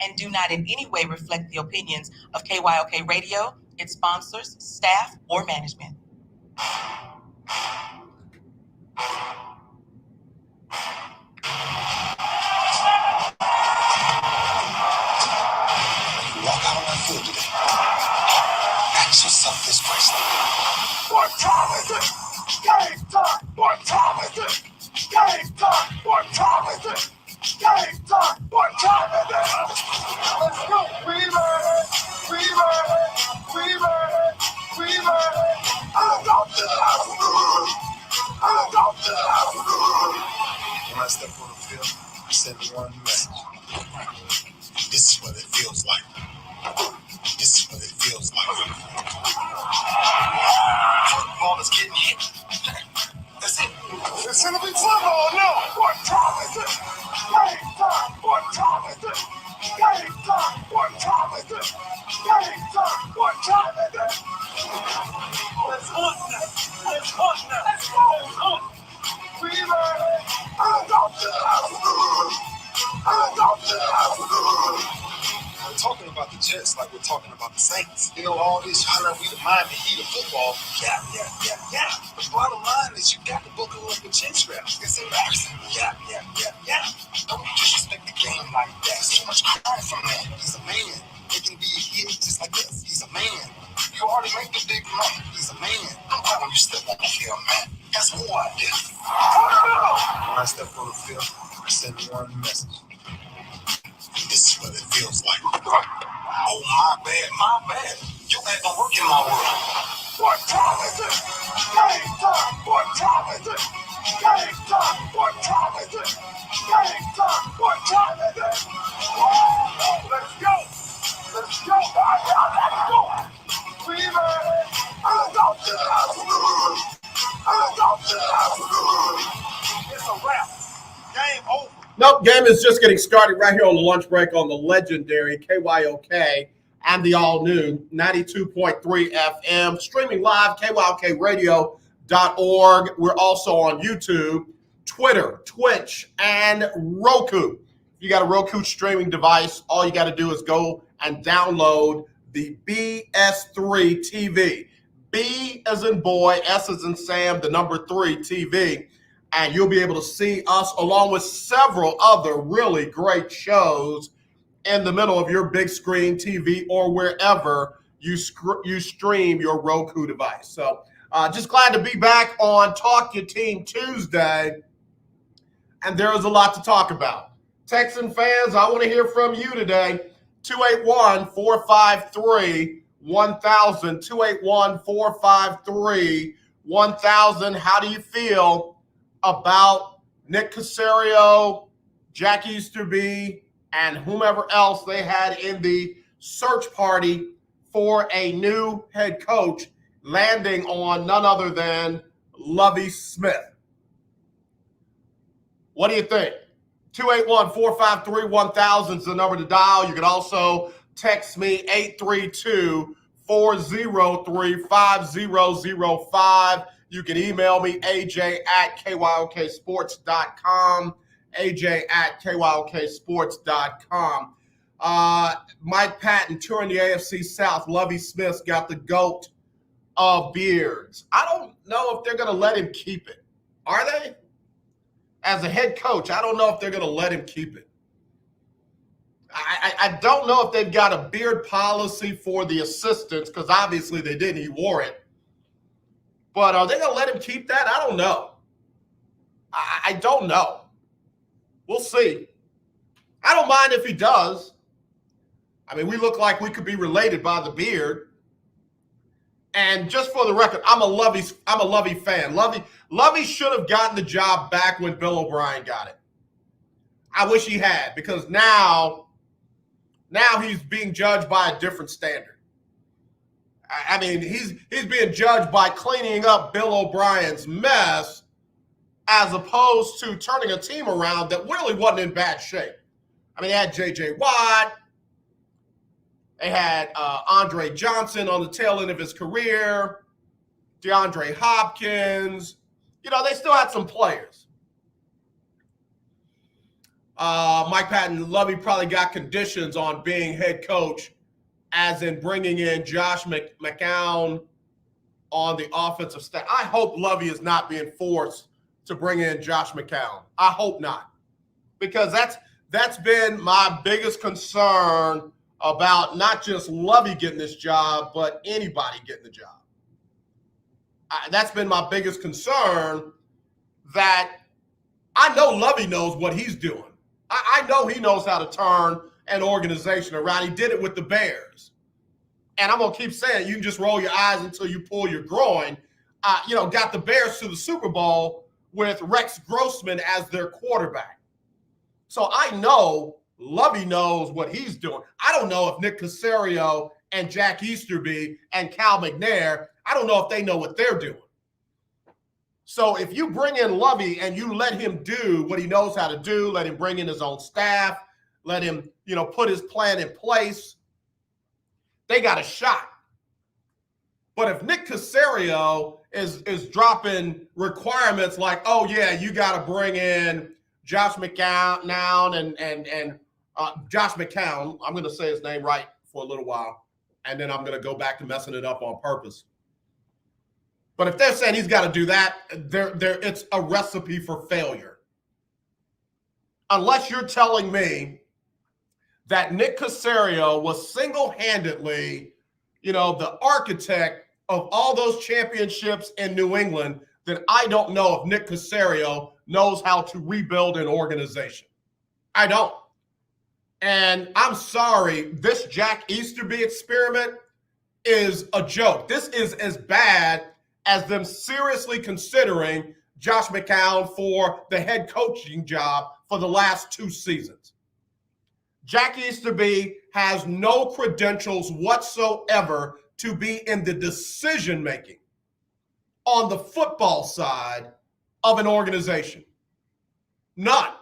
and do not in any way reflect the opinions of KYOK Radio, its sponsors, staff, or management. Walk out on that field today. Ask yourself this question. What time is it? Game time! What time is it? Game time! What time is it? Game time! What time is it? Let's go! We made it! We made it! We made it! We made it! I'm going to the house! I'm going to the house! When I step on the field, I send one message. This is what it feels like. This is what it feels like. Football is getting hit. That's it. It's gonna be football now. What time is it? Game time. What time is it? Game time. What time is it? Game time. What time is it? Let's hunt now. Let's hunt now. Let's go. Let's hunt. We made it. I'm going to the house. I'm going to the house. We're talking about the Jets like we're talking about the Saints. You know, all this trying to be the Miami Heat of football. Yeah. The bottom line is you got to buckle up with chin straps. It's embarrassing. Yeah. Don't disrespect the game like that. So much crying from that. He's a man. He can be a hit just like this. He's a man. You already make the big money. He's a man. I'm glad when you step on the field, man. That's who I did. When I step on the field, I send one message. This is what it feels like. Oh, my bad. You ain't gonna work in my world. What time is it? Game time. What time is it? Game time. What time is it? Game time. What time is it? Whoa, let's go. Let's go. Let's go. We made it. I'm going to the house. I'm going to the house. It's a wrap. Game over. Nope, game is just getting started right here on the lunch break on the legendary KYOK and the all-new 92.3 FM, streaming live, KYOKradio.org. We're also on YouTube, Twitter, Twitch, and Roku. If you got a Roku streaming device, all you got to do is go and download the BS3 TV. B as in boy, S as in Sam, the number 3 TV. And you'll be able to see us along with several other really great shows in the middle of your big screen TV or wherever you stream your Roku device. So just glad to be back on Talk Your Team Tuesday. And there is a lot to talk about. Texan fans, I want to hear from you today. 281-453-1000, 281-453-1000. How do you feel about Nick Caserio, Jack Easterby, and whomever else they had in the search party for a new head coach, landing on none other than Lovie Smith? What do you think? 281-453-1000 is the number to dial. You can also text me 832-403-5005. You can email me, aj@kyoksports.com, aj@kyoksports.com. Mike Patton touring the AFC South. Lovie Smith's got the GOAT of beards. I don't know if they're going to let him keep it. Are they? As a head coach, I don't know if they're going to let him keep it. I don't know if they've got a beard policy for the assistants, because obviously they didn't. He wore it. But are they going to let him keep that? I don't know. I don't know. We'll see. I don't mind if he does. I mean, we look like we could be related by the beard. And just for the record, I'm a Lovie fan. Lovie should have gotten the job back when Bill O'Brien got it. I wish he had, because now he's being judged by a different standard. I mean, he's being judged by cleaning up Bill O'Brien's mess as opposed to turning a team around that really wasn't in bad shape. I mean, they had J.J. Watt. They had Andre Johnson on the tail end of his career, DeAndre Hopkins. You know, they still had some players. Mike Patton, Lovey probably got conditions on being head coach, as in bringing in Josh McCown on the offensive staff. I hope Lovey is not being forced to bring in Josh McCown. I hope not, because that's been my biggest concern about not just Lovey getting this job, but anybody getting the job. That's been my biggest concern, that I know Lovey knows what he's doing. I know he knows how to turn an organization around. He did it with the Bears. And I'm going to keep saying, you can just roll your eyes until you pull your groin. Got the Bears to the Super Bowl with Rex Grossman as their quarterback. So I know Lovey knows what he's doing. I don't know if Nick Caserio and Jack Easterby and Cal McNair, I don't know if they know what they're doing. So if you bring in Lovey and you let him do what he knows how to do, let him bring in his own staff, let him, put his plan in place, they got a shot. But if Nick Caserio is dropping requirements like, oh yeah, you got to bring in Josh McCown now and Josh McCown, I'm going to say his name right for a little while, and then I'm going to go back to messing it up on purpose. But if they're saying he's got to do that, it's a recipe for failure. Unless you're telling me that Nick Caserio was single-handedly, the architect of all those championships in New England, then I don't know if Nick Caserio knows how to rebuild an organization. I don't. And I'm sorry, this Jack Easterby experiment is a joke. This is as bad as them seriously considering Josh McCown for the head coaching job for the last 2 seasons. Jack Easterby has no credentials whatsoever to be in the decision-making on the football side of an organization. None.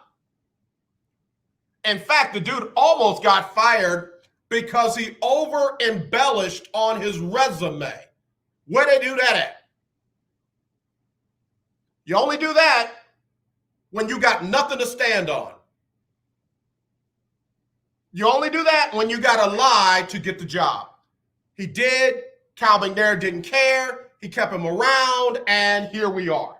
In fact, the dude almost got fired because he over-embellished on his resume. Where they do that at? You only do that when you got nothing to stand on. You only do that when you got to lie to get the job. He did. Cal McNair didn't care. He kept him around, and here we are.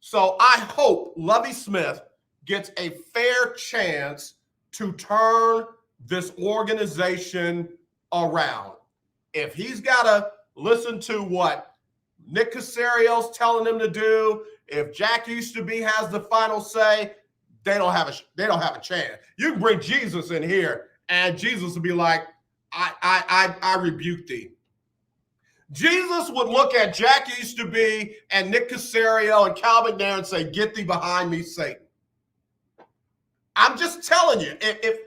So I hope Lovie Smith gets a fair chance to turn this organization around. If he's got to listen to what Nick Caserio's telling him to do, if Jack Easterby has the final say, they don't have a chance. You can bring Jesus in here, and Jesus will be like, I rebuke thee. Jesus would look at Jack Easterby and Nick Caserio and Cal McNair and say, get thee behind me, Satan. I'm just telling you, if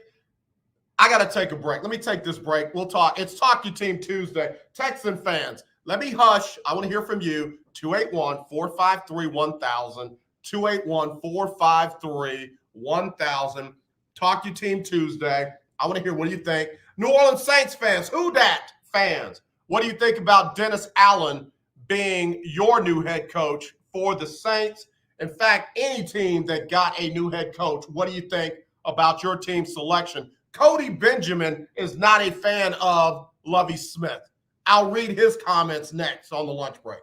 I got to take a break. Let me take this break. We'll talk. It's Talk Your Team Tuesday. Texan fans, let me hush. I want to hear from you. 281-453-1000. 281-453-1000. Talk Your Team Tuesday. I want to hear, what do you think? New Orleans Saints fans, who dat fans? What do you think about Dennis Allen being your new head coach for the Saints? In fact, any team that got a new head coach, what do you think about your team selection? Cody Benjamin is not a fan of Lovie Smith. I'll read his comments next on the lunch break.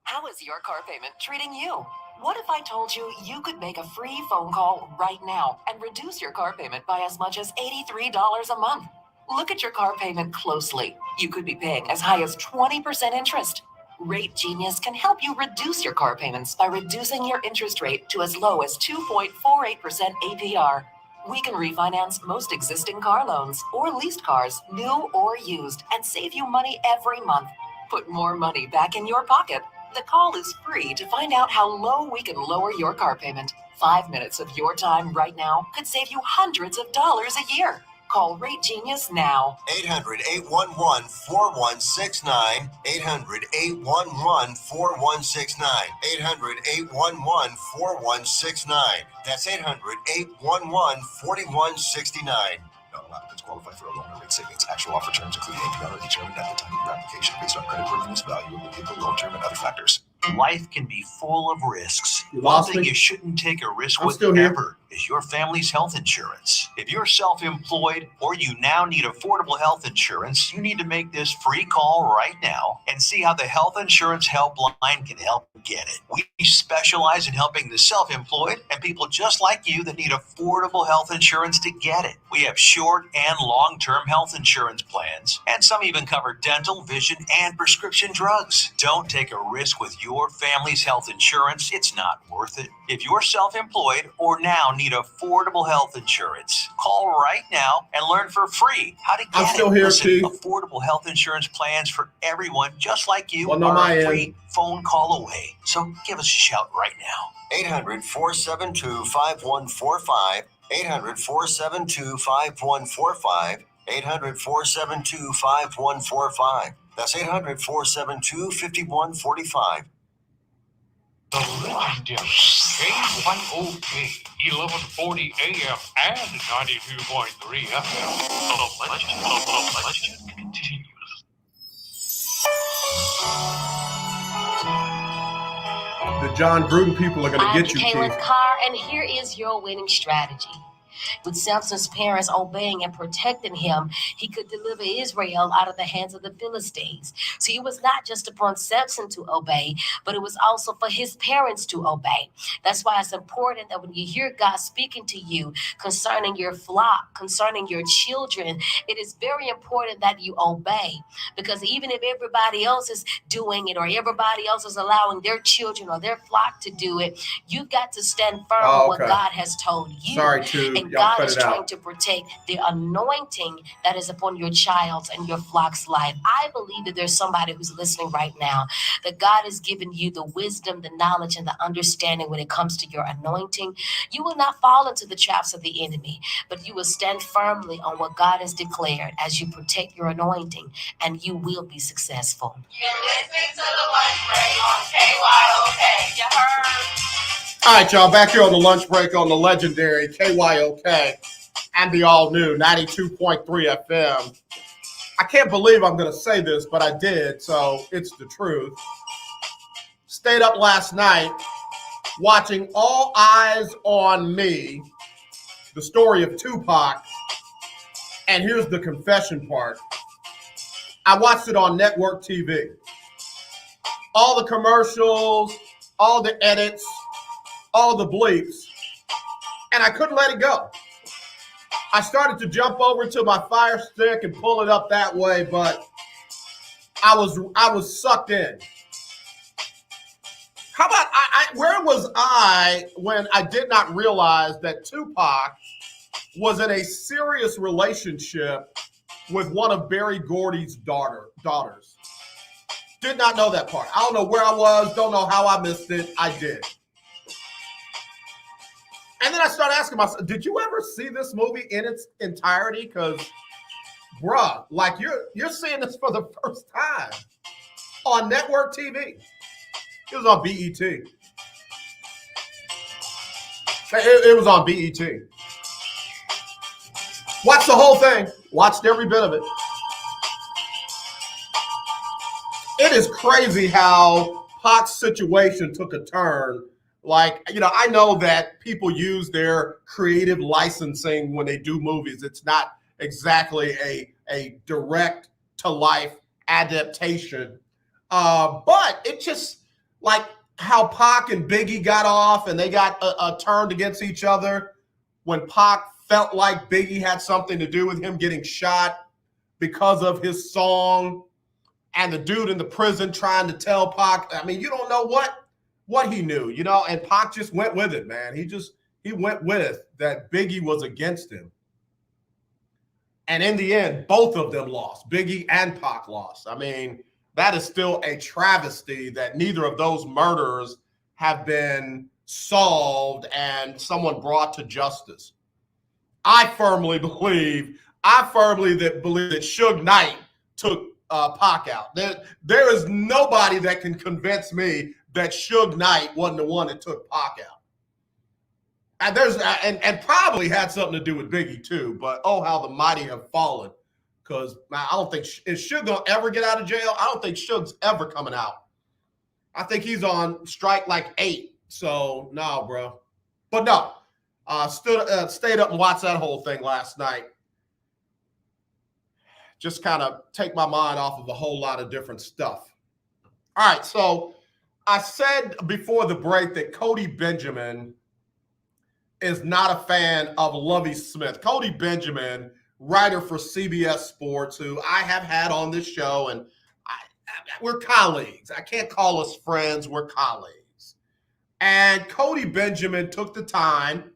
How is your car payment treating you? What if I told you you could make a free phone call right now and reduce your car payment by as much as $83 a month? Look at your car payment closely. You could be paying as high as 20% interest. Rate Genius can help you reduce your car payments by reducing your interest rate to as low as 2.48% APR. We can refinance most existing car loans or leased cars, new or used, and save you money every month. Put more money back in your pocket. The call is free to find out how low we can lower your car payment. 5 minutes of your time right now could save you hundreds of dollars a year. Call Rate Genius now. 800-811-4169. 800-811-4169. 800-811-4169. That's 800-811-4169. Not allowed to qualify for a loan or rate savings. Actual offer terms, including APR, are determined at the time of your application based on creditworthiness, value of the vehicle, loan term, and other factors. Life can be full of risks. You One lost thing me? you shouldn't take a risk I'm with still here. ever is your family's health insurance. If you're self-employed or you now need affordable health insurance, you need to make this free call right now and see how the Health Insurance Helpline can help get it. We specialize in helping the self-employed and people just like you that need affordable health insurance to get it. We have short and long-term health insurance plans, and some even cover dental, vision, and prescription drugs. Don't take a risk with your family's health insurance. It's not worth it. If you're self-employed or now need affordable health insurance, call right now and learn for free how to get I'm still it. here, Listen, Keith. affordable health insurance plans for everyone just like you Well, no, are my a end. free phone call away. So give us a shout right now. 800-472-5145. 800-472-5145. 800-472-5145. That's 800-472-5145. The legendary KYOK 1140 AM and 92.3 FM. The legend continues. The John Gruden people are going to I'm get you, Kaylin Keith. Carr, and here is your winning strategy. With Samson's parents obeying and protecting him, he could deliver Israel out of the hands of the Philistines. So it was not just upon Samson to obey, but it was also for his parents to obey. That's why it's important that when you hear God speaking to you concerning your flock, concerning your children, it is very important that you obey. Because even if everybody else is doing it or everybody else is allowing their children or their flock to do it, you've got to stand firm on what God has told you. Sorry, too. And Y'all God cut is it out. trying to protect the anointing that is upon your child's and your flock's life. I believe that there's somebody who's listening right now, that God has given you the wisdom, the knowledge, and the understanding when it comes to your anointing. You will not fall into the traps of the enemy, but you will stand firmly on what God has declared as you protect your anointing, and you will be successful. You're listening to the Lunch Break on KYOK. You heard? All right, y'all, back here on the lunch break on the legendary KYOK and the all-new 92.3 FM. I can't believe I'm going to say this, but I did, so it's the truth. Stayed up last night watching All Eyes on Me, the story of Tupac, and here's the confession part. I watched it on network TV. All the commercials, all the edits, all the bleeps, and I couldn't let it go. I started to jump over to my Fire Stick and pull it up that way, but I was sucked in. How about where was I when I did not realize that Tupac was in a serious relationship with one of Berry Gordy's daughters? Did not know that part. I don't know where I was, don't know how I missed it. I did. And then I started asking myself, did you ever see this movie in its entirety? Because, bruh, like you're seeing this for the first time on network TV. It was on BET. It was on BET. Watched the whole thing. Watched every bit of it. It is crazy how Pac's situation took a turn. Like, I know that people use their creative licensing when they do movies. It's not exactly a direct to life adaptation. But it just like how Pac and Biggie got off and they got turned against each other when Pac felt like Biggie had something to do with him getting shot because of his song, and the dude in the prison trying to tell Pac, I mean, you don't know what he knew, and Pac just went with it, man. He went with that Biggie was against him. And in the end, both of them lost. Biggie and Pac lost. I mean, that is still a travesty that neither of those murders have been solved and someone brought to justice. I firmly believe that Suge Knight took Pac out. There is nobody that can convince me that Suge Knight wasn't the one that took Pac out. And probably had something to do with Biggie too, but oh, how the mighty have fallen. Because I don't think, is Suge going to ever get out of jail? I don't think Suge's ever coming out. I think he's on strike like 8. So, no, bro. But no, Stayed up and watched that whole thing last night. Just kind of take my mind off of a whole lot of different stuff. All right, so I said before the break that Cody Benjamin is not a fan of Lovie Smith. Cody Benjamin, writer for CBS Sports, who I have had on this show, and we're colleagues. I can't call us friends. We're colleagues. And Cody Benjamin took the time,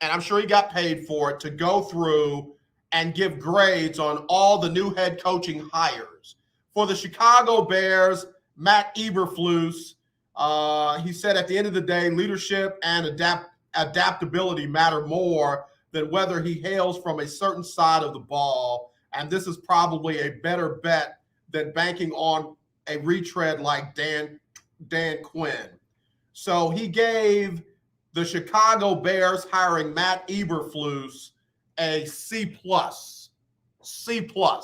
and I'm sure he got paid for it, to go through and give grades on all the new head coaching hires. For the Chicago Bears, Matt Eberflus, he said at the end of the day, leadership and adaptability matter more than whether he hails from a certain side of the ball. And this is probably a better bet than banking on a retread like Dan Quinn. So he gave the Chicago Bears hiring Matt Eberflus a C+. C+. All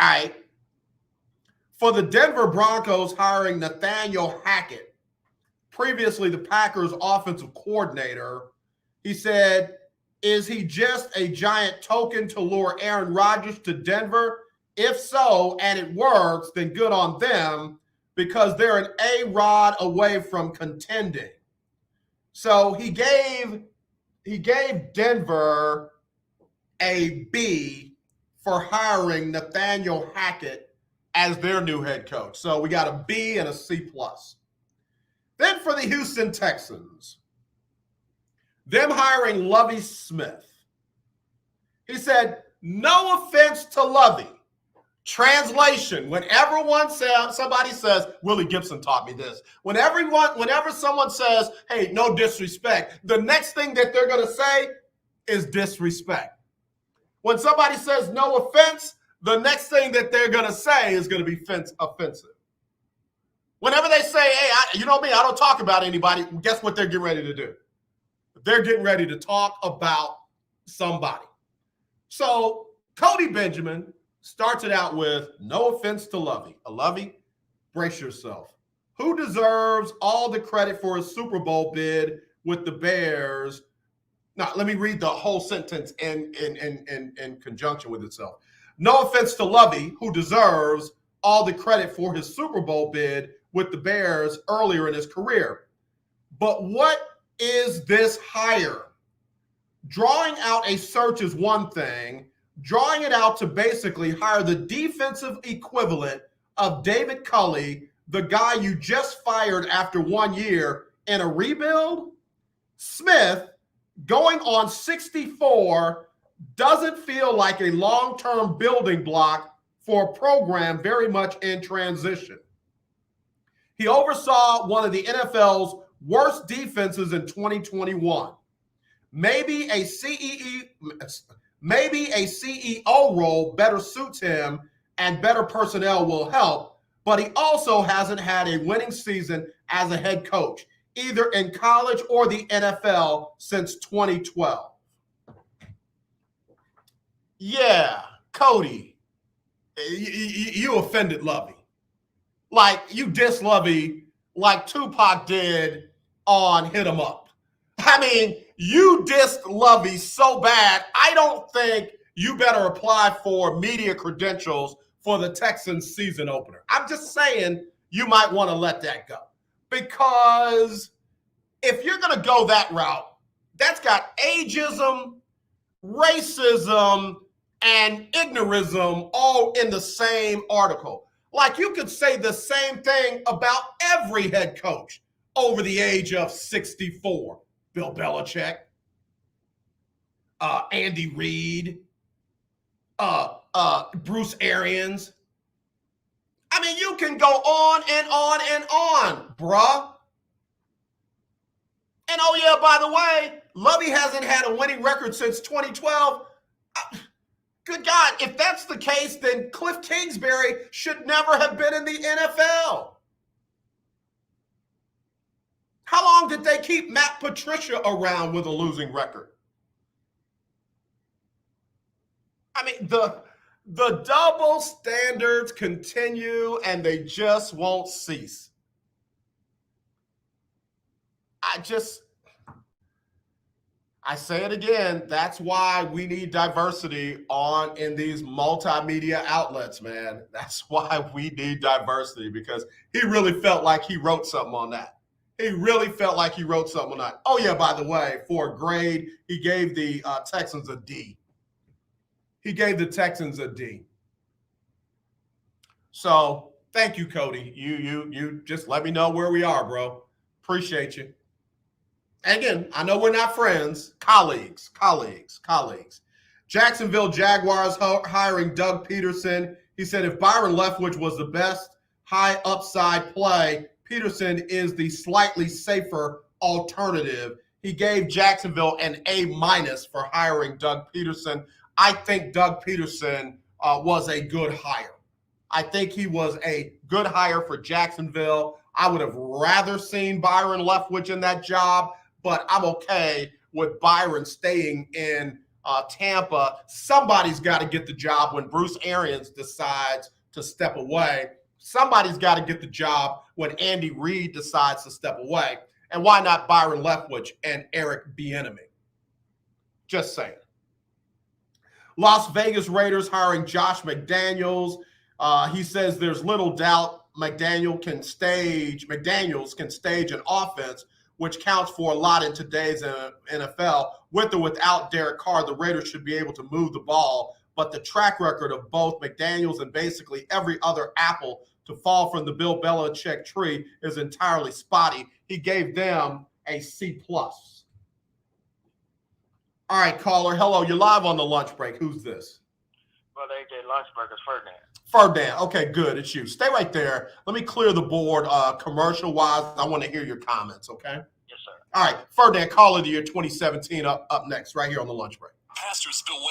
right. For the Denver Broncos hiring Nathaniel Hackett, previously the Packers offensive coordinator, he said, is he just a giant token to lure Aaron Rodgers to Denver? If so, and it works, then good on them, because they're an A-Rod away from contending. So he gave Denver a B for hiring Nathaniel Hackett as their new head coach. So we got a B and a C+. Then for the Houston Texans, them hiring Lovie Smith. He said, no offense to Lovie. Translation, whenever somebody says, Willie Gibson taught me this. Whenever someone says, hey, no disrespect, the next thing that they're going to say is disrespect. When somebody says no offense, the next thing that they're going to say is going to be offensive. Whenever they say, hey, you know me, I don't talk about anybody, guess what they're getting ready to do? They're getting ready to talk about somebody. So Cody Benjamin starts it out with, no offense to Lovie. Lovie, brace yourself. Who deserves all the credit for his Super Bowl bid with the Bears? Now, let me read the whole sentence in conjunction with itself. No offense to Lovie, who deserves all the credit for his Super Bowl bid with the Bears earlier in his career. But what is this hire? Drawing out a search is one thing. Drawing it out to basically hire the defensive equivalent of David Culley, the guy you just fired after 1 year in a rebuild? Smith, going on 64, doesn't feel like a long-term building block for a program very much in transition. He oversaw one of the NFL's worst defenses in 2021. Maybe a CEO role better suits him and better personnel will help, but he also hasn't had a winning season as a head coach, either in college or the NFL, since 2012. Yeah, Cody, you offended Lovie. Like, you diss Lovie like Tupac did on Hit 'Em Up. I mean, you dissed Lovie so bad, I don't think you better apply for media credentials for the Texans season opener. I'm just saying you might want to let that go. Because if you're going to go that route, that's got ageism, racism, and ignorism all in the same article. Like, you could say the same thing about every head coach over the age of 64. Bill Belichick, Andy Reid, Bruce Arians. I mean, you can go on and on and on, bruh. And oh yeah, by the way, Lovie hasn't had a winning record since 2012. Good God, if that's the case, then Cliff Kingsbury should never have been in the NFL. How long did they keep Matt Patricia around with a losing record? I mean, the double standards continue and they just won't cease. I say it again. That's why we need diversity in these multimedia outlets, man. That's why we need diversity, because he really felt like he wrote something on that. He really felt like he wrote something on that. Oh, yeah, by the way, for a grade, he gave the Texans a D. He gave the Texans a D. So thank you, Cody. You just let me know where we are, bro. Appreciate you. And again, I know we're not friends, colleagues. Jacksonville Jaguars hiring Doug Peterson. He said if Byron Leftwich was the best high upside play, Peterson is the slightly safer alternative. He gave Jacksonville an A- for hiring Doug Peterson. I think Doug Peterson was a good hire. I think he was a good hire for Jacksonville. I would have rather seen Byron Leftwich in that job, but I'm okay with Byron staying in Tampa. Somebody's got to get the job when Bruce Arians decides to step away. Somebody's got to get the job when Andy Reid decides to step away. And why not Byron Leftwich and Eric Bieniemy? Just saying. Las Vegas Raiders hiring Josh McDaniels. He says there's little doubt McDaniels can stage an offense, which counts for a lot in today's NFL. With or without Derek Carr, the Raiders should be able to move the ball. But the track record of both McDaniels and basically every other apple to fall from the Bill Belichick tree is entirely spotty. He gave them a C+. All right, caller. Hello, you're live on the lunch break. Who's this? Brother AJ Lunchburger's Ferdinand. Ferdinand. Okay, good. It's you. Stay right there. Let me clear the board commercial-wise. I want to hear your comments, okay? Yes, sir. All right, Ferdinand, call of the year 2017 up next, right here on the lunch break. Pastors, beware.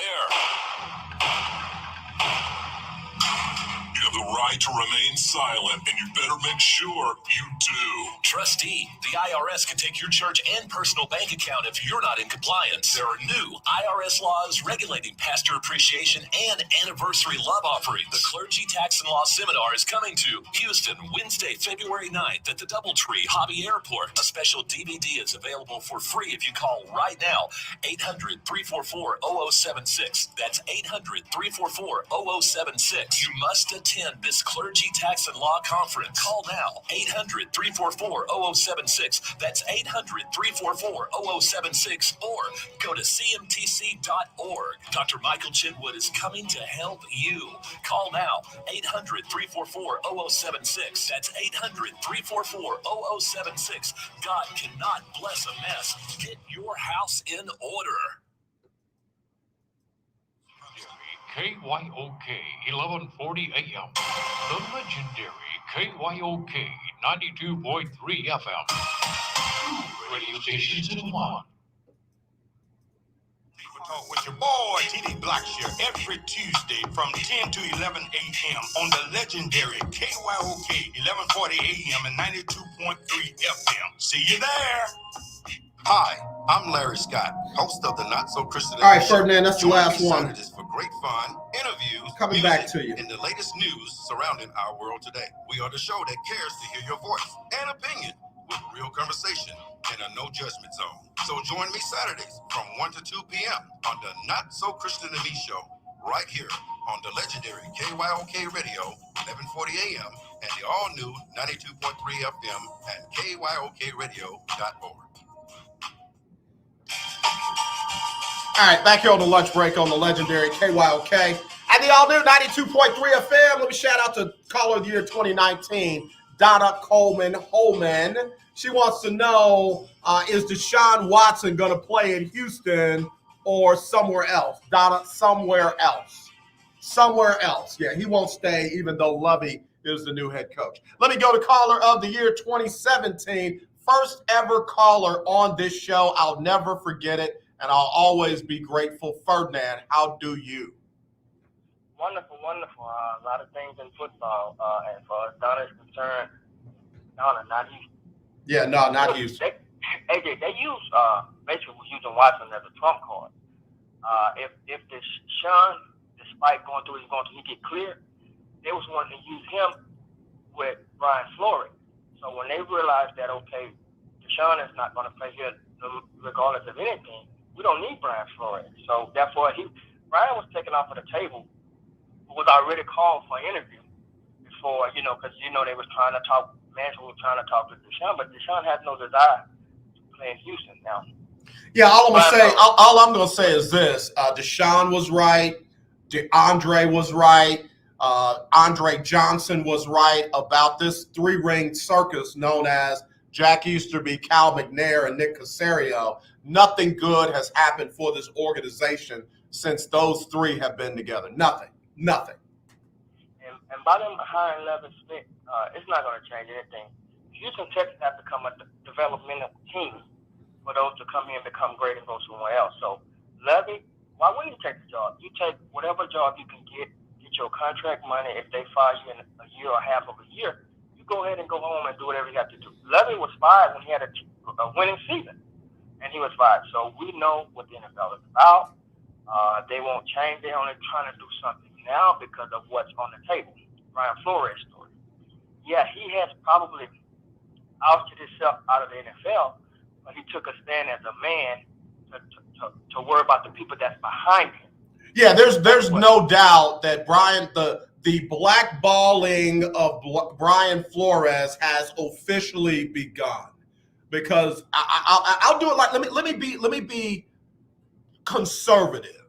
You have the right to remain silent, and you better make sure you do. Trustee, the IRS can take your church and personal bank account if you're not in compliance. There are new IRS laws regulating pastor appreciation and anniversary love offerings. The Clergy Tax and Law Seminar is coming to Houston Wednesday, February 9th at the Doubletree Hobby Airport. A special DVD is available for free if you call right now, 800-344-0076. That's 800-344-0076. You must attend this Clergy Tax and Law Conference. Call now, 800-344-0076. That's 800-344-0076, or go to cmtc.org. Dr. Michael Chinwood is coming to help you. Call now, 800-344-0076. That's 800-344-0076. God cannot bless a mess. Get your house in order. KYOK 1140 AM. The legendary KYOK 92.3 FM. Two radio stations in one. Talk with your boy TD Blackshear every Tuesday from 10 to 11 a.m. on the legendary KYOK 1140 AM and 92.3 FM. See you there. Hi, I'm Larry Scott, host of the Not So Christian. All right, Ferdinand, that's the last one. Saturdays for great fun, interviews, coming back to you, and the latest news surrounding our world today. We are the show that cares to hear your voice and opinion with real conversation in a no judgment zone. So join me Saturdays from 1 to 2 p.m. on the Not So Christian to Me show, right here on the legendary KYOK Radio, 1140 AM, and the all-new 92.3 FM at KYOKradio.org. All right, back here on the lunch break on the legendary KYOK and the all-new 92.3 FM. Let me shout out to caller of the year 2019, Donna Coleman-Holman. She wants to know, is Deshaun Watson going to play in Houston or somewhere else? Donna, somewhere else. Somewhere else. Yeah, he won't stay even though Lovey is the new head coach. Let me go to caller of the year 2017. First ever caller on this show. I'll never forget it, and I'll always be grateful. Ferdinand, how do you? Wonderful, wonderful. A lot of things in football. As far as Donna is concerned, Donna, not Houston. Yeah, no, not Houston. They use basically was using Watson as a trump card. If Deshaun, despite going through what he's going through, he get cleared, they was wanting to use him with Brian Flores. So when they realized that, okay, Deshaun is not going to play here regardless of anything, we don't need Brian Flores. So therefore, Brian was taken off of the table, was already called for an interview before, because they was trying to talk. Management was trying to talk to Deshaun, but Deshaun had no desire to play in Houston now. Yeah, all I'm gonna say is this: Deshaun was right, DeAndre was right, Andre Johnson was right about this 3-ring circus known as Jack Easterby, Cal McNair, and Nick Caserio. Nothing good has happened for this organization since those 3 have been together. Nothing. And by them hiring Lovie Smith, it's not going to change anything. Houston Texans have to become a developmental team for those to come here and become great and go somewhere else. So, Lovie, why wouldn't you take the job? You take whatever job you can get your contract money. If they fire you in a year or half of a year, you go ahead and go home and do whatever you have to do. Lovie was fired when he had a winning season, and he was fired. So we know what the NFL is about. They won't change. They're only trying to do something now because of what's on the table. Brian Flores' story. Yeah, he has probably ousted himself out of the NFL, but he took a stand as a man to worry about the people that's behind him. Yeah, there's no doubt that the blackballing of Brian Flores has officially begun, because I'll do it like let me be conservative.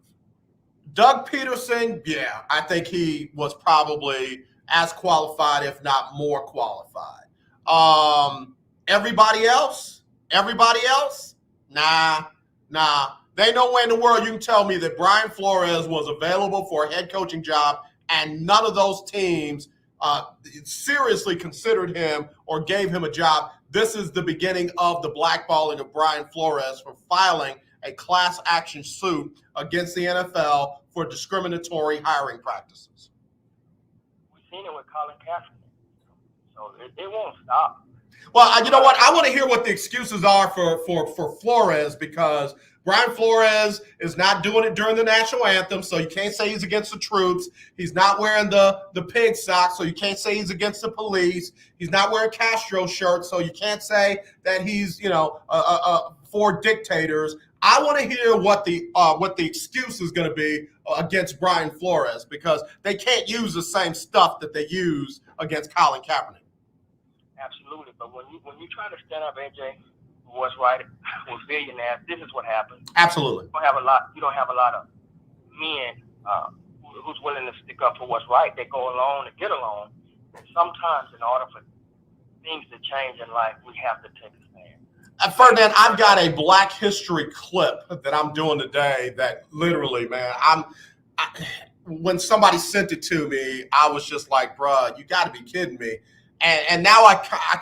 Doug Peterson, yeah, I think he was probably as qualified, if not more qualified. Everybody else, nah. There ain't no way in the world you can tell me that Brian Flores was available for a head coaching job and none of those teams seriously considered him or gave him a job. This is the beginning of the blackballing of Brian Flores for filing a class action suit against the NFL for discriminatory hiring practices. We've seen it with Colin Kaepernick, so it won't stop. Well, you know what? I want to hear what the excuses are for Flores, because Brian Flores is not doing it during the national anthem, so you can't say he's against the troops. He's not wearing the pig socks, so you can't say he's against the police. He's not wearing Castro shirts, so you can't say that he's for dictators. I want to hear what the excuse is going to be against Brian Flores, because they can't use the same stuff that they use against Colin Kaepernick. Absolutely, but when you try to stand up, AJ, for what's right with billionaires, this is what happens. Absolutely. You don't have a lot of men who's willing to stick up for what's right. They go along to get along. And sometimes, in order for things to change in life, we have to take a stand. Ferdinand, I've got a Black History clip that I'm doing today that literally, man, when somebody sent it to me, I was just like, bruh, you got to be kidding me. And now I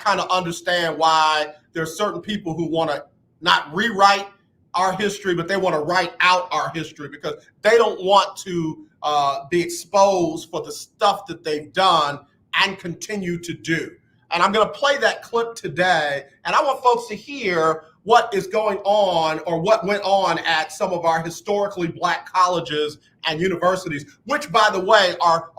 kind of understand why there's certain people who want to not rewrite our history, but they want to write out our history, because they don't want to be exposed for the stuff that they've done and continue to do. And I'm going to play that clip today, and I want folks to hear what is going on, or what went on at some of our historically Black colleges and universities, which, by the way, are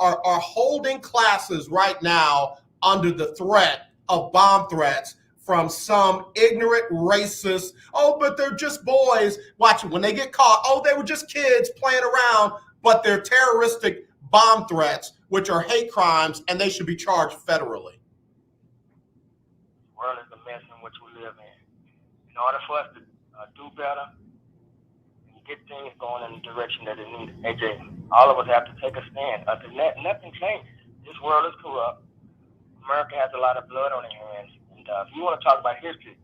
holding classes right now under the threat of bomb threats from some ignorant racist, but they're just boys. Watch it. When they get caught, they were just kids playing around, but they're terroristic bomb threats, which are hate crimes, and they should be charged federally. The world is the mess in which we live in. In order for us to do better and get things going in the direction that it needs, AJ, all of us have to take a stand. Other than that, nothing changes. This world is corrupt. America has a lot of blood on their hands. And if you want to talk about history,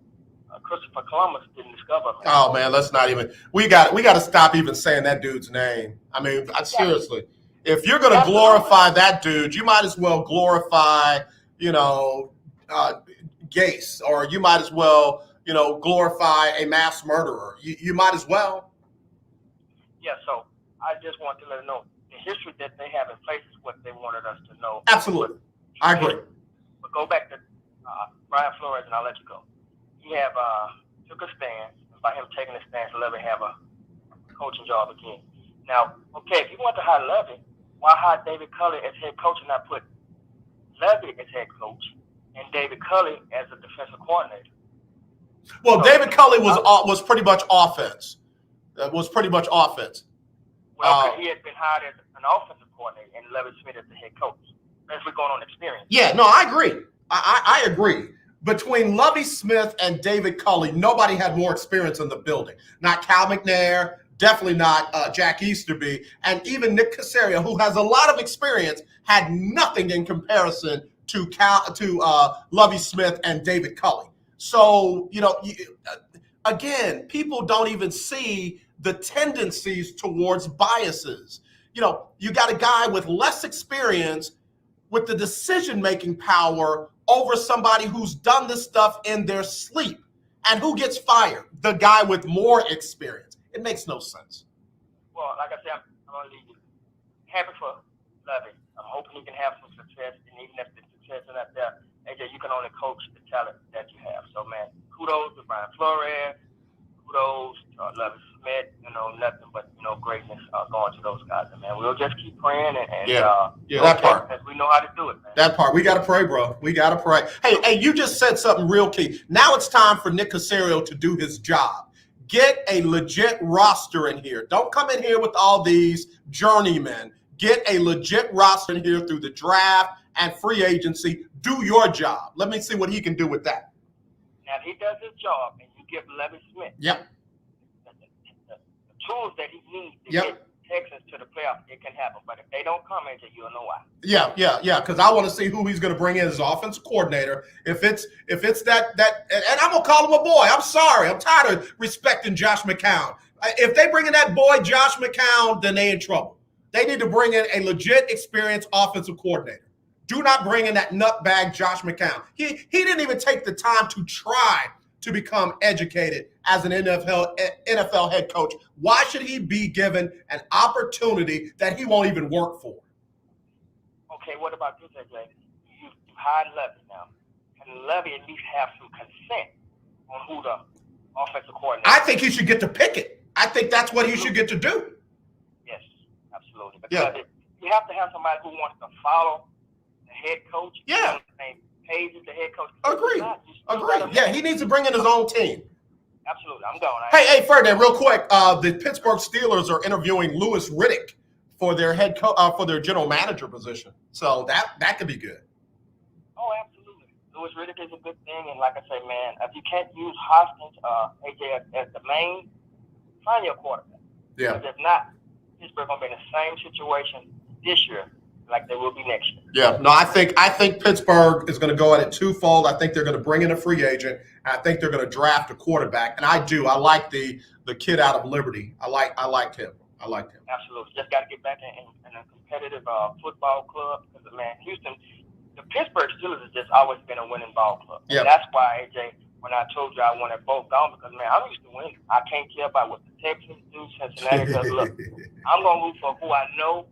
Christopher Columbus didn't discover America. Oh, man, let's not even – we got to stop even saying that dude's name. I mean, seriously. If you're going to glorify that dude, you might as well glorify, Gase, or you might as well, glorify a mass murderer. You might as well. Yeah, so I just want to let them know the history that they have in place is what they wanted us to know. Absolutely. I agree. But go back to Brian Flores, and I'll let you go. He took a stand, and by him taking a stand, to let him have a coaching job again. Now, okay, if you want to hire Lovie, why hire David Culley as head coach and not put Lovie as head coach and David Culley as a defensive coordinator? Well, David Culley was pretty much offense. was pretty much offense. Well, 'cause he had been hired as an offensive coordinator and Lovie Smith as the head coach. As we're going on experience. Yeah, no, I agree. I agree. Between Lovie Smith and David Culley, nobody had more experience in the building. Not Cal McNair, definitely not Jack Easterby, and even Nick Caserio, who has a lot of experience, had nothing in comparison to Lovie Smith and David Culley. So, again, people don't even see the tendencies towards biases. You got a guy with less experience with the decision-making power over somebody who's done this stuff in their sleep. And who gets fired? The guy with more experience. It makes no sense. Well, like I said, I'm going to leave you happy for Lovie. I'm hoping he can have some success, and even if the success is not there, AJ, you can only coach the talent that you have. So, man, kudos to Brian Flores. Kudos to Lovie Smith. Nothing but, greatness going to those guys. And, man, we'll just keep praying and that part. As we know how to do it, man. That part. We got to pray, bro. We got to pray. Hey, you just said something real key. Now it's time for Nick Caserio to do his job. Get a legit roster in here. Don't come in here with all these journeymen. Get a legit roster in here through the draft and free agency. Do your job. Let me see what he can do with that. Now, if he does his job and you give Lovie Smith the tools that he needs to get Texans to the playoffs, it can happen. But if they don't come, AJ, you'll know why. Yeah. Because I want to see who he's going to bring in as offensive coordinator. If it's that, and I'm gonna call him a boy. I'm sorry. I'm tired of respecting Josh McCown. If they bring in that boy Josh McCown, then they in trouble. They need to bring in a legit, experienced offensive coordinator. Do not bring in that nutbag Josh McCown. He didn't even take the time to try to become educated as an NFL head coach. Why should he be given an opportunity that he won't even work for? Okay, what about this, AJ? You hired Lovie now. Can Lovie at least have some consent on who the offensive coordinator is? I think he should get to pick it. I think that's what he should get to do. Yes, absolutely. Because you have to have somebody who wants to follow the head coach. Yeah. Page as the head coach. Agree. Yeah, he needs to bring in his own team. Absolutely. I'm going. Hey, Ferdinand, real quick. The Pittsburgh Steelers are interviewing Louis Riddick for their for their general manager position. So that could be good. Oh, absolutely. Louis Riddick is a good thing, and like I say, man, if you can't use Hoskins, AJ as the main, find your quarterback. Yeah. Because if not, Pittsburgh gonna be in the same situation this year like they will be next year. Yeah, no, I think Pittsburgh is going to go at it twofold. I think they're going to bring in a free agent. And I think they're going to draft a quarterback. And I like the kid out of Liberty. I liked him. Absolutely. Just got to get back in a competitive football club. Because, man, Houston, the Pittsburgh Steelers has just always been a winning ball club. Yeah. And that's why, AJ, when I told you I wanted both gone, because, man, I'm used to winning. I can't care about what the Texans do, Cincinnati does. Look, I'm going to root for who I know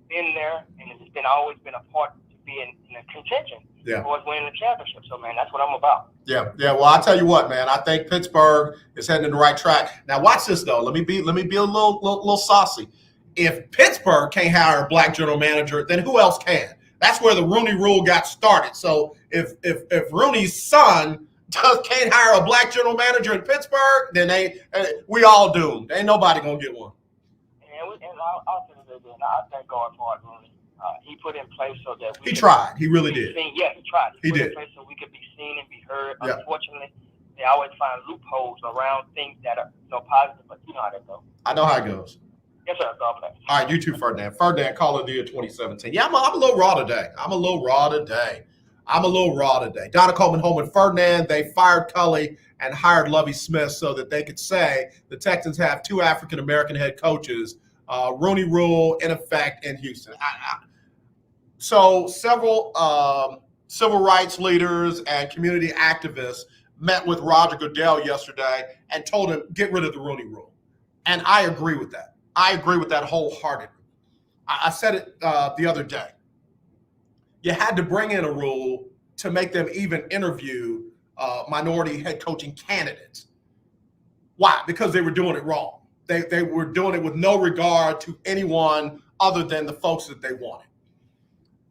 been there, and it's always been a part to be in a contention towards winning the championship. So, man, that's what I'm about. Yeah. Well, I'll tell you what, man. I think Pittsburgh is heading in the right track. Now, watch this though. Let me be a little saucy. If Pittsburgh can't hire a black general manager, then who else can? That's where the Rooney Rule got started. So, if Rooney's son can't hire a black general manager in Pittsburgh, then we all doomed. Ain't nobody gonna get one. And I'll say this again. I thank God for it, Rooney. He put in place so that we He tried. He really did. He tried. He put did. in place so we could be seen and be heard. Yeah. Unfortunately, they always find loopholes around things that are positive, but you know how that goes. I know how it goes. Yes, sir. God bless. All right, you too, Ferdinand. Ferdinand, Call of the Year 2017. Yeah, I'm a little raw today. Donna Coleman, Holman, Ferdinand, they fired Culley and hired Lovie Smith so that they could say the Texans have two African-American head coaches, Rooney Rule in effect in Houston. So several civil rights leaders and community activists met with Roger Goodell yesterday and told him, get rid of the Rooney Rule. And I agree with that. I agree with that wholeheartedly. I said it the other day. You had to bring in a rule to make them even interview minority head coaching candidates. Why? Because they were doing it wrong. They were doing it with no regard to anyone other than the folks that they wanted.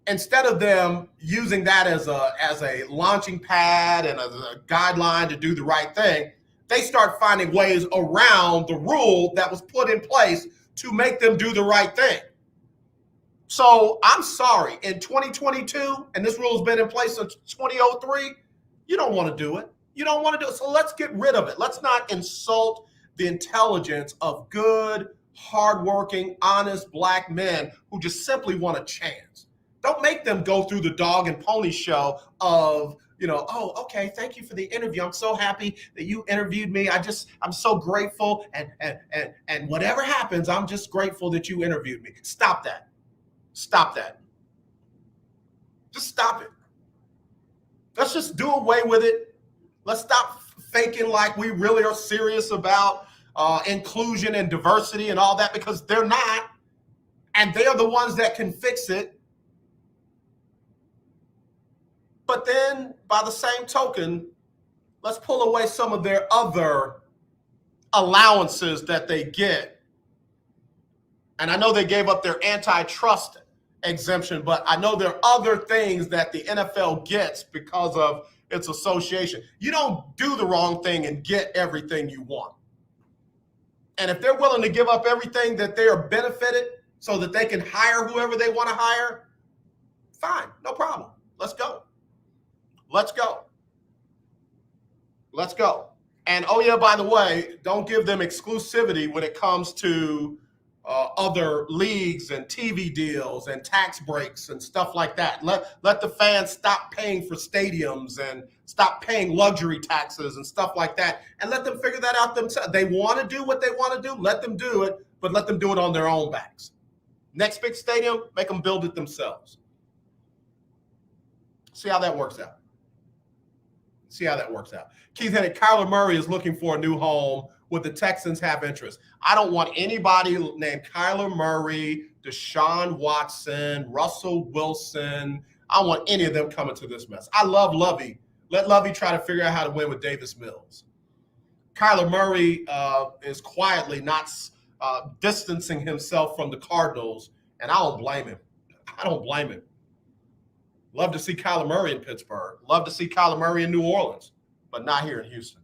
Instead of them using that as a launching pad and as a guideline to do the right thing, they start finding ways around the rule that was put in place to make them do the right thing. So I'm sorry, in 2022, and this rule has been in place since 2003, you don't want to do it. You don't want to do it. So let's get rid of it. Let's not insult the intelligence of good, hardworking, honest black men who just simply want a chance. Don't make them go through the dog and pony show of, oh, okay, thank you for the interview. I'm so happy that you interviewed me. I'm so grateful. And whatever happens, I'm just grateful that you interviewed me. Stop that. Stop that. Just stop it. Let's just do away with it. Let's stop faking like we really are serious about inclusion and diversity and all that, because they're not. And they are the ones that can fix it. But then, by the same token, let's pull away some of their other allowances that they get. And I know they gave up their antitrust exemption, but I know there are other things that the NFL gets because of its association. You don't do the wrong thing and get everything you want. And if they're willing to give up everything that they are benefited so that they can hire whoever they want to hire, fine, no problem. Let's go. Let's go. Let's go. And oh yeah, by the way, don't give them exclusivity when it comes to other leagues and TV deals and tax breaks and stuff like that. Let the fans stop paying for stadiums and stop paying luxury taxes and stuff like that, and let them figure that out themselves. They want to do what they want to do, let them do it, but let them do it on their own backs. Next big stadium, make them build it themselves. See how that works out. See how that works out. Keith Hennig, Kyler Murray is looking for a new home. Would the Texans have interest? I don't want anybody named Kyler Murray, Deshaun Watson, Russell Wilson. I don't want any of them coming to this mess. I love Lovey. Let Lovey try to figure out how to win with Davis Mills. Kyler Murray is quietly not distancing himself from the Cardinals, and I don't blame him. I don't blame him. Love to see Kyler Murray in Pittsburgh. Love to see Kyler Murray in New Orleans, but not here in Houston.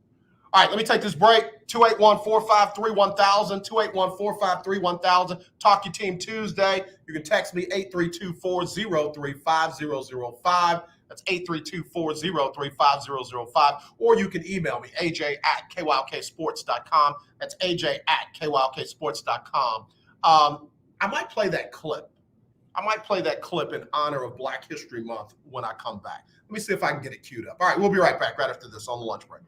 All right, let me take this break. 281-453-1000, 281-453-1000. Talk Your Team Tuesday. You can text me 832-403-5005. That's 832-403-5005. Or you can email me, aj@kylksports.com. That's aj@kylksports.com. I might play that clip. In honor of Black History Month when I come back. Let me see if I can get it queued up. All right, we'll be right back right after this on the lunch break.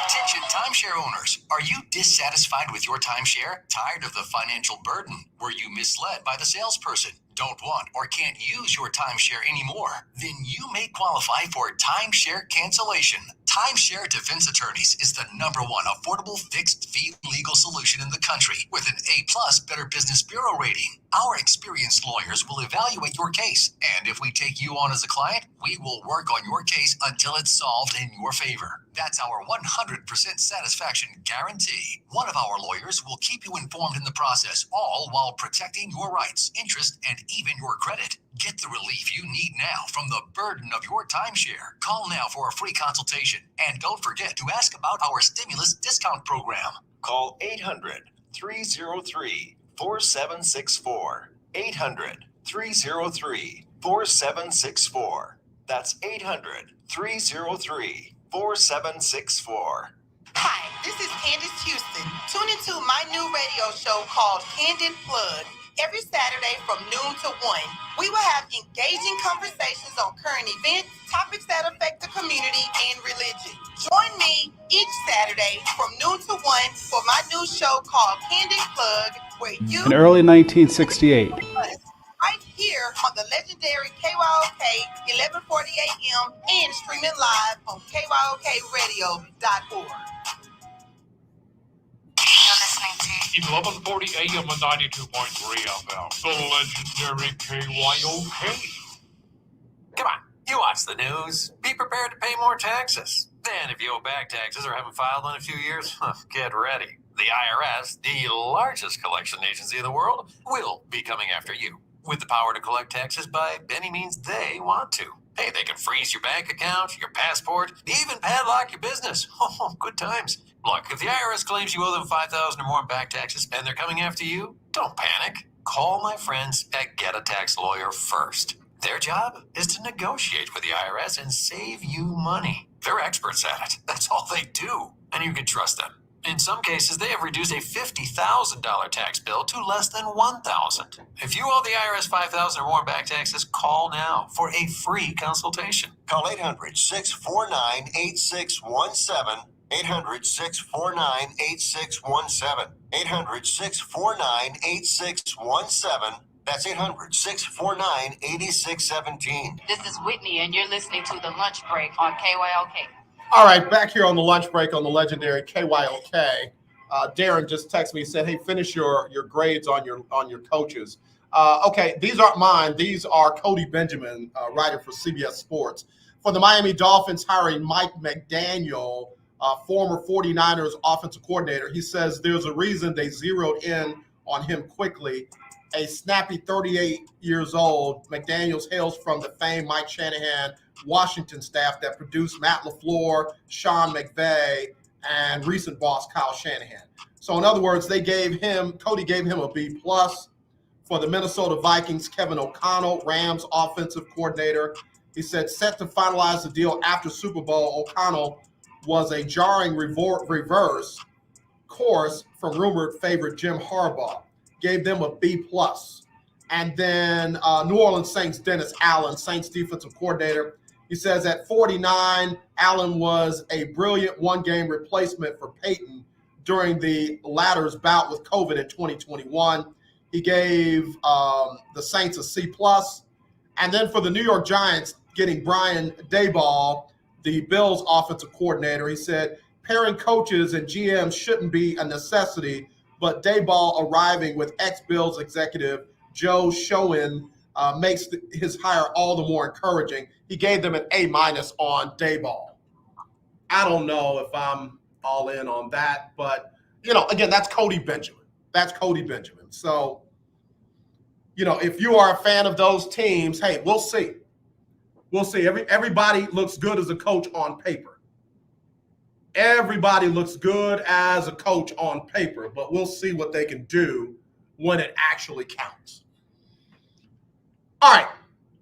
Attention timeshare owners. Are you dissatisfied with your timeshare? Tired of the financial burden? Were you misled by the salesperson? Don't want or can't use your timeshare anymore? Then you may qualify for timeshare cancellation. Timeshare Defense Attorneys is the #1 affordable fixed fee legal solution in the country with an A+ Better Business Bureau rating. Our experienced lawyers will evaluate your case, and if we take you on as a client, we will work on your case until it's solved in your favor. That's our 100% satisfaction guarantee. One of our lawyers will keep you informed in the process, all while protecting your rights, interest, and even your credit. Get the relief you need now from the burden of your timeshare. Call now for a free consultation. And don't forget to ask about our stimulus discount program. Call 800-303-4764. 800-303-4764. That's 800-303-4764. Hi, this is Candace Houston. Tune into my new radio show called Candid Plug. Every Saturday from noon to 1, we will have engaging conversations on current events, topics that affect the community, and religion. Join me each Saturday from noon to 1 for my new show called Candid Plug, where you... In early 1968. Right here on the legendary KYOK 1140 AM and streaming live on KYOKradio.org. 1140 AM and 92.3 FM. The legendary KYOK. Come on, you watch the news. Be prepared to pay more taxes. Then if you owe back taxes or haven't filed in a few years, get ready. The IRS, the largest collection agency in the world, will be coming after you with the power to collect taxes by any means they want to. Hey, they can freeze your bank account, your passport, even padlock your business. Oh, good times. Look, if the IRS claims you owe them $5,000 or more in back taxes and they're coming after you, don't panic. Call my friends at Get a Tax Lawyer first. Their job is to negotiate with the IRS and save you money. They're experts at it. That's all they do. And you can trust them. In some cases, they have reduced a $50,000 tax bill to less than $1,000. If you owe the IRS $5,000 or more in back taxes, call now for a free consultation. Call 800-649-8617. 800-649-8617. 800-649-8617. That's 800-649-8617. This is Whitney, and you're listening to The Lunch Break on KYLK. All right, back here on the lunch break on the legendary KYLK. Darren just texted me and said, "Hey, finish your grades on your coaches." Okay, these aren't mine. These are Cody Benjamin, writer for CBS Sports. For the Miami Dolphins hiring Mike McDaniel, former 49ers offensive coordinator, he says there's a reason they zeroed in on him quickly. A snappy 38 years old, McDaniels hails from the famed Mike Shanahan Washington staff that produced Matt LaFleur, Sean McVay, and recent boss Kyle Shanahan. So in other words, Cody gave him a B+. For the Minnesota Vikings, Kevin O'Connell, Rams offensive coordinator, he said set to finalize the deal after Super Bowl. O'Connell was a jarring reverse course from rumored favorite Jim Harbaugh. Gave them a B+. And then New Orleans Saints, Dennis Allen, Saints defensive coordinator. He says at 49, Allen was a brilliant one-game replacement for Peyton during the latter's bout with COVID in 2021. He gave the Saints a C+. And then for the New York Giants, getting Brian Daboll, the Bills offensive coordinator, he said pairing coaches and GMs shouldn't be a necessity, but Daboll arriving with ex-Bills executive Joe Schoen makes his hire all the more encouraging. He gave them an A- on Daboll. I don't know if I'm all in on that, but, again, that's Cody Benjamin. So, if you are a fan of those teams, hey, we'll see. Everybody looks good as a coach on paper. Everybody looks good as a coach on paper, but we'll see what they can do when it actually counts. All right,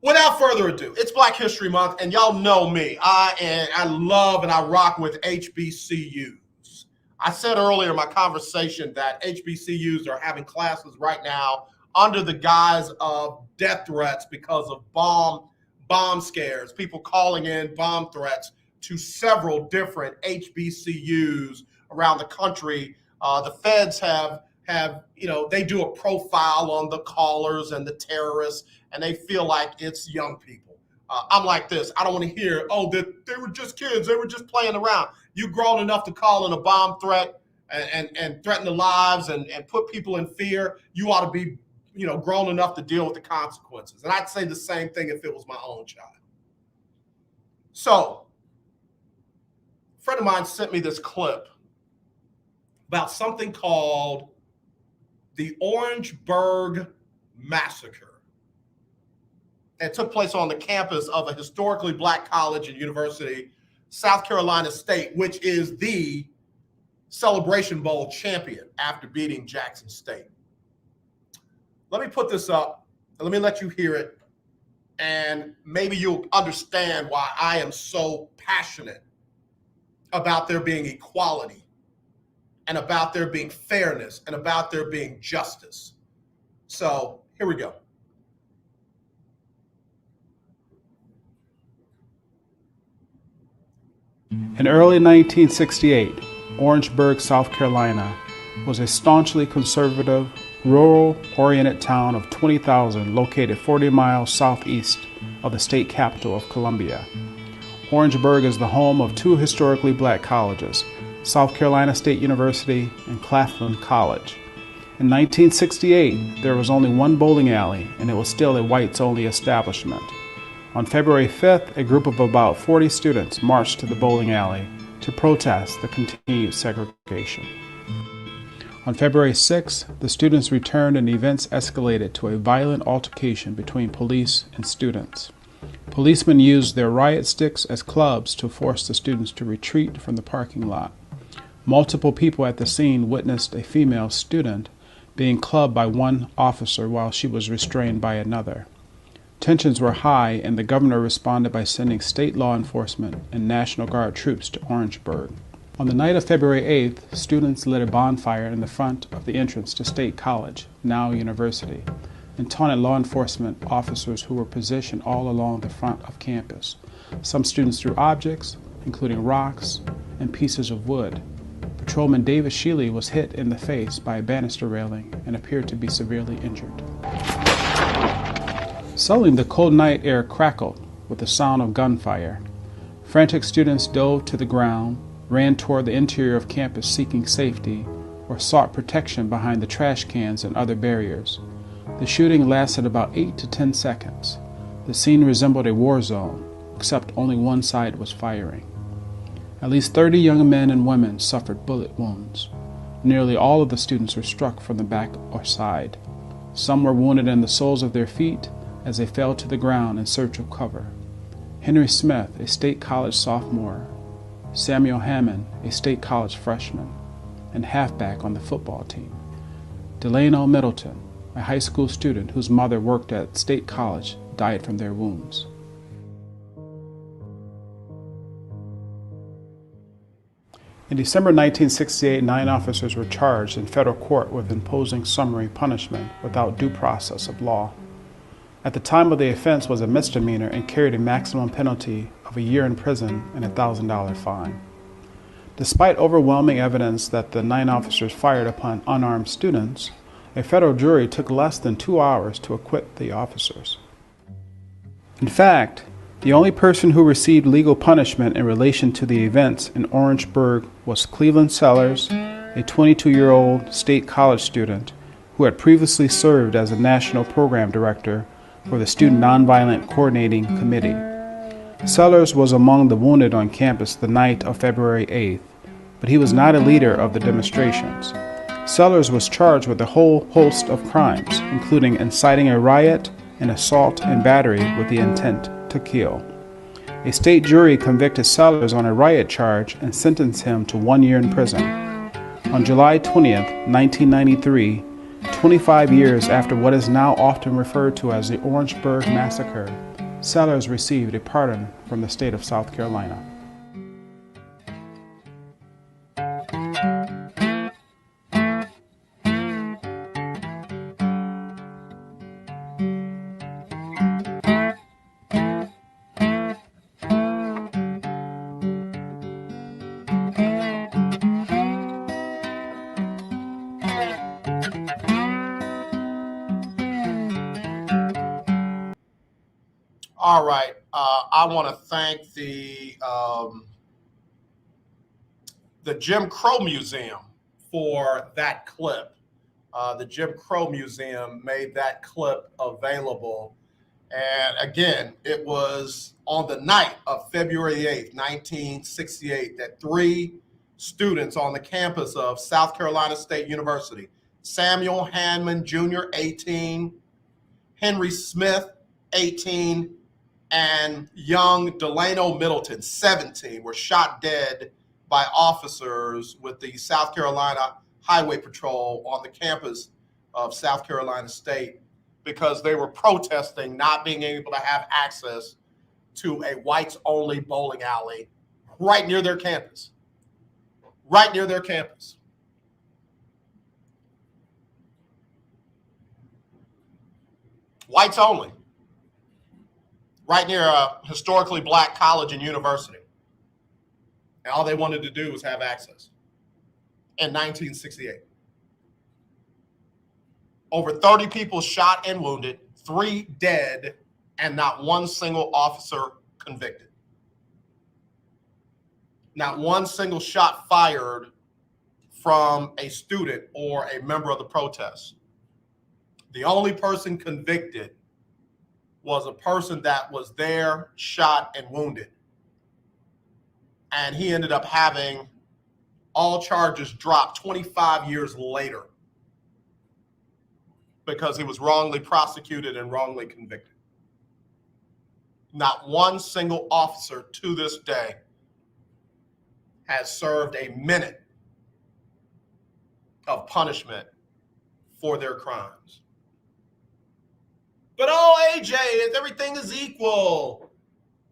without further ado, it's Black History Month, and y'all know me. I love and I rock with HBCUs. I said earlier in my conversation that HBCUs are having classes right now under the guise of death threats because of bomb scares, people calling in bomb threats to several different HBCUs around the country. The feds have they do a profile on the callers and the terrorists, and they feel like it's young people. I'm like this. I don't want to hear, they were just kids. They were just playing around. You grown enough to call in a bomb threat and threaten the lives and put people in fear. You ought to be, grown enough to deal with the consequences. And I'd say the same thing if it was my own child. So, a friend of mine sent me this clip about something called the Orangeburg Massacre. It took place on the campus of a historically black college and university, South Carolina State, which is the Celebration Bowl champion after beating Jackson State. Let me put this up, and let me let you hear it, and maybe you'll understand why I am so passionate about there being equality and about there being fairness and about there being justice. So here we go. In early 1968, Orangeburg, South Carolina, was a staunchly conservative, rural-oriented town of 20,000 located 40 miles southeast of the state capital of Columbia. Orangeburg is the home of two historically black colleges, South Carolina State University and Claflin College. In 1968, there was only one bowling alley, and it was still a whites-only establishment. On February 5th, a group of about 40 students marched to the bowling alley to protest the continued segregation. On February 6th, the students returned and events escalated to a violent altercation between police and students. Policemen used their riot sticks as clubs to force the students to retreat from the parking lot. Multiple people at the scene witnessed a female student being clubbed by one officer while she was restrained by another. Tensions were high, and the governor responded by sending state law enforcement and National Guard troops to Orangeburg. On the night of February 8th, students lit a bonfire in the front of the entrance to State College, now University, and taunted law enforcement officers who were positioned all along the front of campus. Some students threw objects, including rocks and pieces of wood. Patrolman David Shealy was hit in the face by a banister railing and appeared to be severely injured. Suddenly, the cold night air crackled with the sound of gunfire. Frantic students dove to the ground, ran toward the interior of campus seeking safety, or sought protection behind the trash cans and other barriers. The shooting lasted about 8 to 10 seconds. The scene resembled a war zone, except only one side was firing. At least 30 young men and women suffered bullet wounds. Nearly all of the students were struck from the back or side. Some were wounded in the soles of their feet as they fell to the ground in search of cover. Henry Smith, a State College sophomore, Samuel Hammond, a State College freshman, and halfback on the football team. Delano Middleton, a high school student whose mother worked at State College, died from their wounds. In December 1968, 9 officers were charged in federal court with imposing summary punishment without due process of law. At the time of the offense was a misdemeanor and carried a maximum penalty of a year in prison and a $1,000 fine. Despite overwhelming evidence that the 9 officers fired upon unarmed students, a federal jury took less than 2 hours to acquit the officers. In fact, the only person who received legal punishment in relation to the events in Orangeburg was Cleveland Sellers, a 22-year-old State College student who had previously served as a national program director for the Student Nonviolent Coordinating Committee. Sellers was among the wounded on campus the night of February 8th, but he was not a leader of the demonstrations. Sellers was charged with a whole host of crimes, including inciting a riot and assault and battery with the intent to kill. A state jury convicted Sellers on a riot charge and sentenced him to 1 year in prison. On July 20th, 1993, 25 years after what is now often referred to as the Orangeburg Massacre, Sellers received a pardon from the state of South Carolina. All right. I want to thank the Jim Crow Museum for that clip. The Jim Crow Museum made that clip available. And again, it was on the night of February 8th, 1968, that 3 students on the campus of South Carolina State University, Samuel Hammond Jr., 18, Henry Smith, 18, and young Delano Middleton, 17, were shot dead by officers with the South Carolina Highway Patrol on the campus of South Carolina State because they were protesting not being able to have access to a whites-only bowling alley right near their campus. Right near their campus. Whites only. Right near a historically black college and university. And all they wanted to do was have access. In 1968. Over 30 people shot and wounded, 3 dead, and not one single officer convicted. Not one single shot fired from a student or a member of the protest. The only person convicted was a person that was there, shot, and wounded. And he ended up having all charges dropped 25 years later because he was wrongly prosecuted and wrongly convicted. Not one single officer to this day has served a minute of punishment for their crimes. But AJ, everything is equal.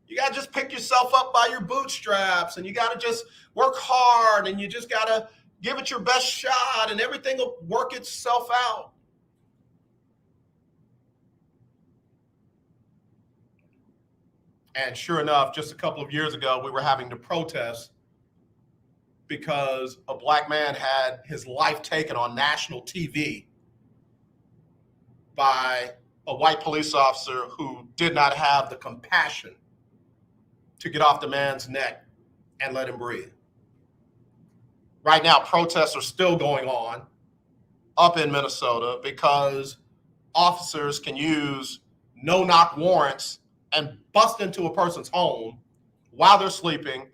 You got to just pick yourself up by your bootstraps, and you got to just work hard, and you just got to give it your best shot, and everything will work itself out. And sure enough, just a couple of years ago, we were having to protest because a black man had his life taken on national TV by a white police officer who did not have the compassion to get off the man's neck and let him breathe. Right now, protests are still going on up in Minnesota because officers can use no-knock warrants and bust into a person's home while they're sleeping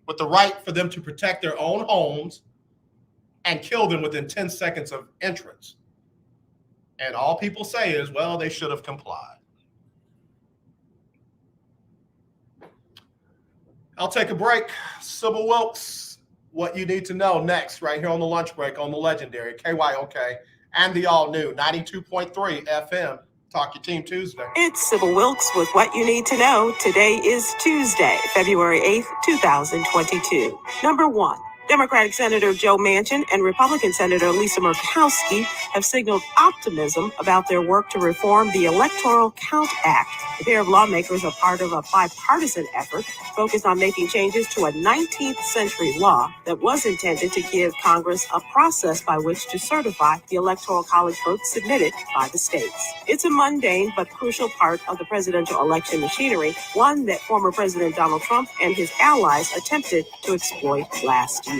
with the right for them to protect their own homes and kill them within 10 seconds of entrance. And all people say is, well, they should have complied. I'll take a break. Sybil Wilkes, what you need to know next, right here on the lunch break on the legendary KYOK and the all-new 92.3 FM Talk Your Team Tuesday. It's Sybil Wilkes with what you need to know. Today is Tuesday, February 8th, 2022. Number 1. Democratic Senator Joe Manchin and Republican Senator Lisa Murkowski have signaled optimism about their work to reform the Electoral Count Act. The pair of lawmakers are part of a bipartisan effort focused on making changes to a 19th century law that was intended to give Congress a process by which to certify the Electoral College votes submitted by the states. It's a mundane but crucial part of the presidential election machinery, one that former President Donald Trump and his allies attempted to exploit last year.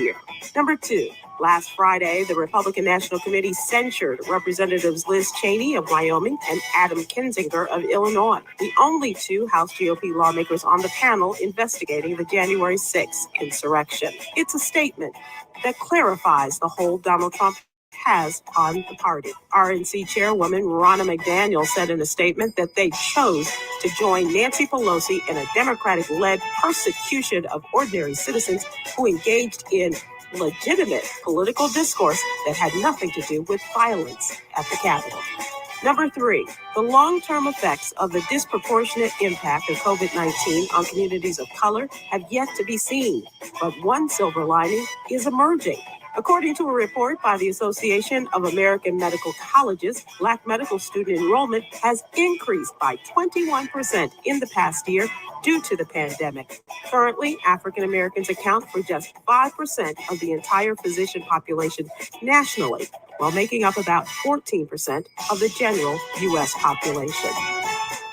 Number 2. Last Friday, the Republican National Committee censured Representatives Liz Cheney of Wyoming and Adam Kinzinger of Illinois, the only two House GOP lawmakers on the panel investigating the January 6th insurrection. It's a statement that clarifies the hold Donald Trump has on the party. RNC Chairwoman Ronna McDaniel said in a statement that they chose to join Nancy Pelosi in a Democratic-led persecution of ordinary citizens who engaged in legitimate political discourse that had nothing to do with violence at the Capitol. Number 3, the long-term effects of the disproportionate impact of COVID-19 on communities of color have yet to be seen, but one silver lining is emerging. According to a report by the Association of American Medical Colleges, Black medical student enrollment has increased by 21% in the past year due to the pandemic. Currently, African Americans account for just 5% of the entire physician population nationally, while making up about 14% of the general U.S. population.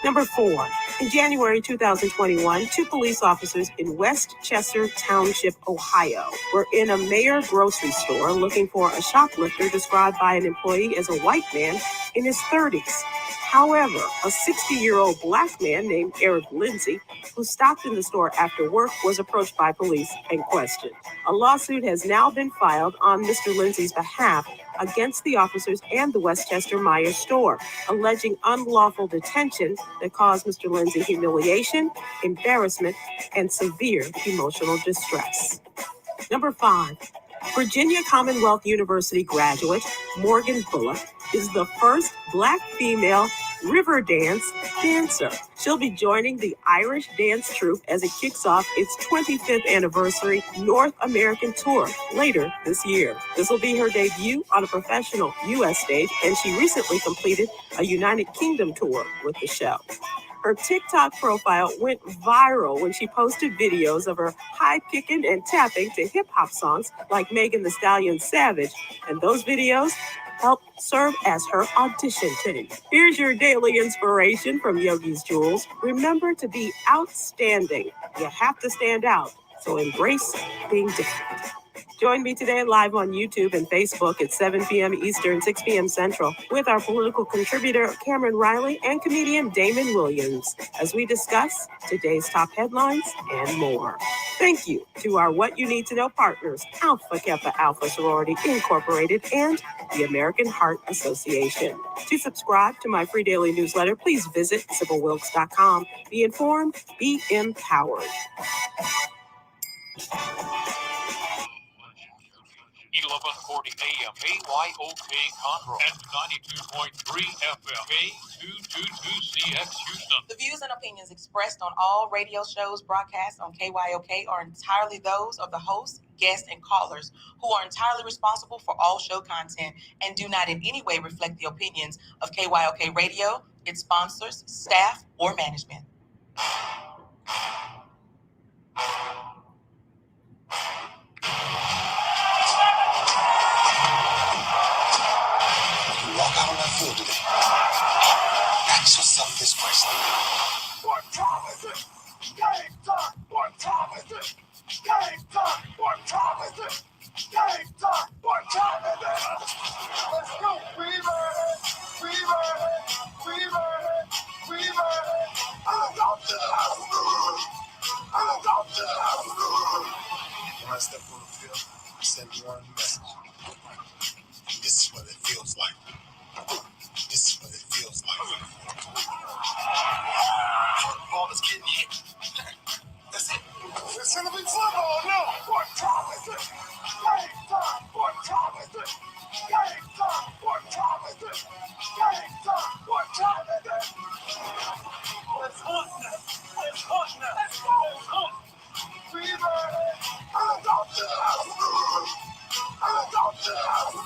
Number 4, in January 2021, 2 police officers in Westchester Township, Ohio, were in a Mayer grocery store looking for a shoplifter described by an employee as a white man in his 30s. However, a 60-year-old black man named Eric Lindsay, who stopped in the store after work, was approached by police and questioned. A lawsuit has now been filed on Mr. Lindsay's behalf against the officers and the Westchester Meyer store, alleging unlawful detention that caused Mr. Lindsay humiliation, embarrassment, and severe emotional distress. Number 5, Virginia Commonwealth University graduate Morgan Bullock is the first Black female river dance dancer. She'll be joining the Irish dance troupe as it kicks off its 25th anniversary North American tour later this year. This will be her debut on a professional U.S. stage, and she recently completed a United Kingdom tour with the show. Her TikTok profile went viral when she posted videos of her high-kicking and tapping to hip-hop songs like Megan Thee Stallion's Savage, and those videos helped serve as her audition tape. Here's your daily inspiration from Yogi's Jewels. Remember to be outstanding. You have to stand out, so embrace being different. Join me today live on YouTube and Facebook at 7 p.m. Eastern, 6 p.m. Central with our political contributor Cameron Riley and comedian Damon Williams as we discuss today's top headlines and more. Thank you to our What You Need to Know partners, Alpha Kappa Alpha Sorority Incorporated and the American Heart Association. To subscribe to my free daily newsletter, please visit SibylWilkes.com. Be informed, be empowered. 1140 AM, KYOK Conroe, and 92.3 FM, K222CX Houston. The views and opinions expressed on all radio shows broadcast on KYOK are entirely those of the hosts, guests, and callers who are entirely responsible for all show content and do not in any way reflect the opinions of KYOK Radio, its sponsors, staff, or management. Walk out on that field today. Ask yourself this question. What time is it? Game time. What time is it? Game time. What time is it? Game time. What time is it? Let's go. We ready. We ready. We ready. We ready. I'm out to the house. I'm out to the house. When I step on the field, I send one message. This is what it feels like. This is what it feels like. Ball is getting hit. That's it. It's gonna be football now. What time is it? Game time. What time is it? Game time. What time is it? Game time. What time is it? Let's hunt now. Let's hunt now. Let's go. Let's hunt. We ready. I'm out to the house. I'm out to the house.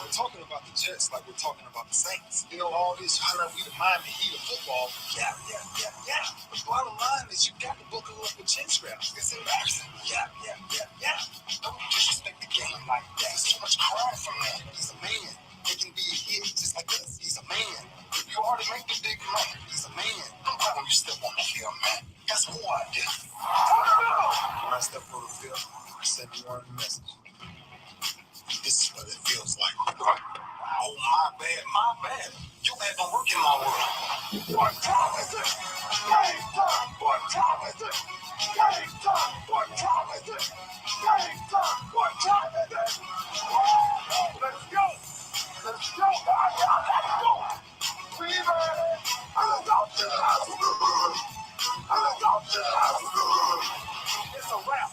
We're talking about the Jets like we're talking about the Saints. You know, all this, how we the Miami Heat of football. Yeah. The bottom line is you got to buckle up with chin straps. It's embarrassing. Yeah. Don't disrespect the game like that. There's too much crime from that. He's a man. He can be a hit just like us. He's a man. If you already make the big money, he's a man. I'm proud when you step on the field, man. That's who I did. When I step on the field, I send you one message. This is what it feels like. Oh, my bad. You had no work in my world. What time is it? Game time. What time is it? Game time. What time is it? Game time. What time is it? Let's go. Let's go. Let's go. We ready. I'm out to the house. I'm out to the house. It's a wrap.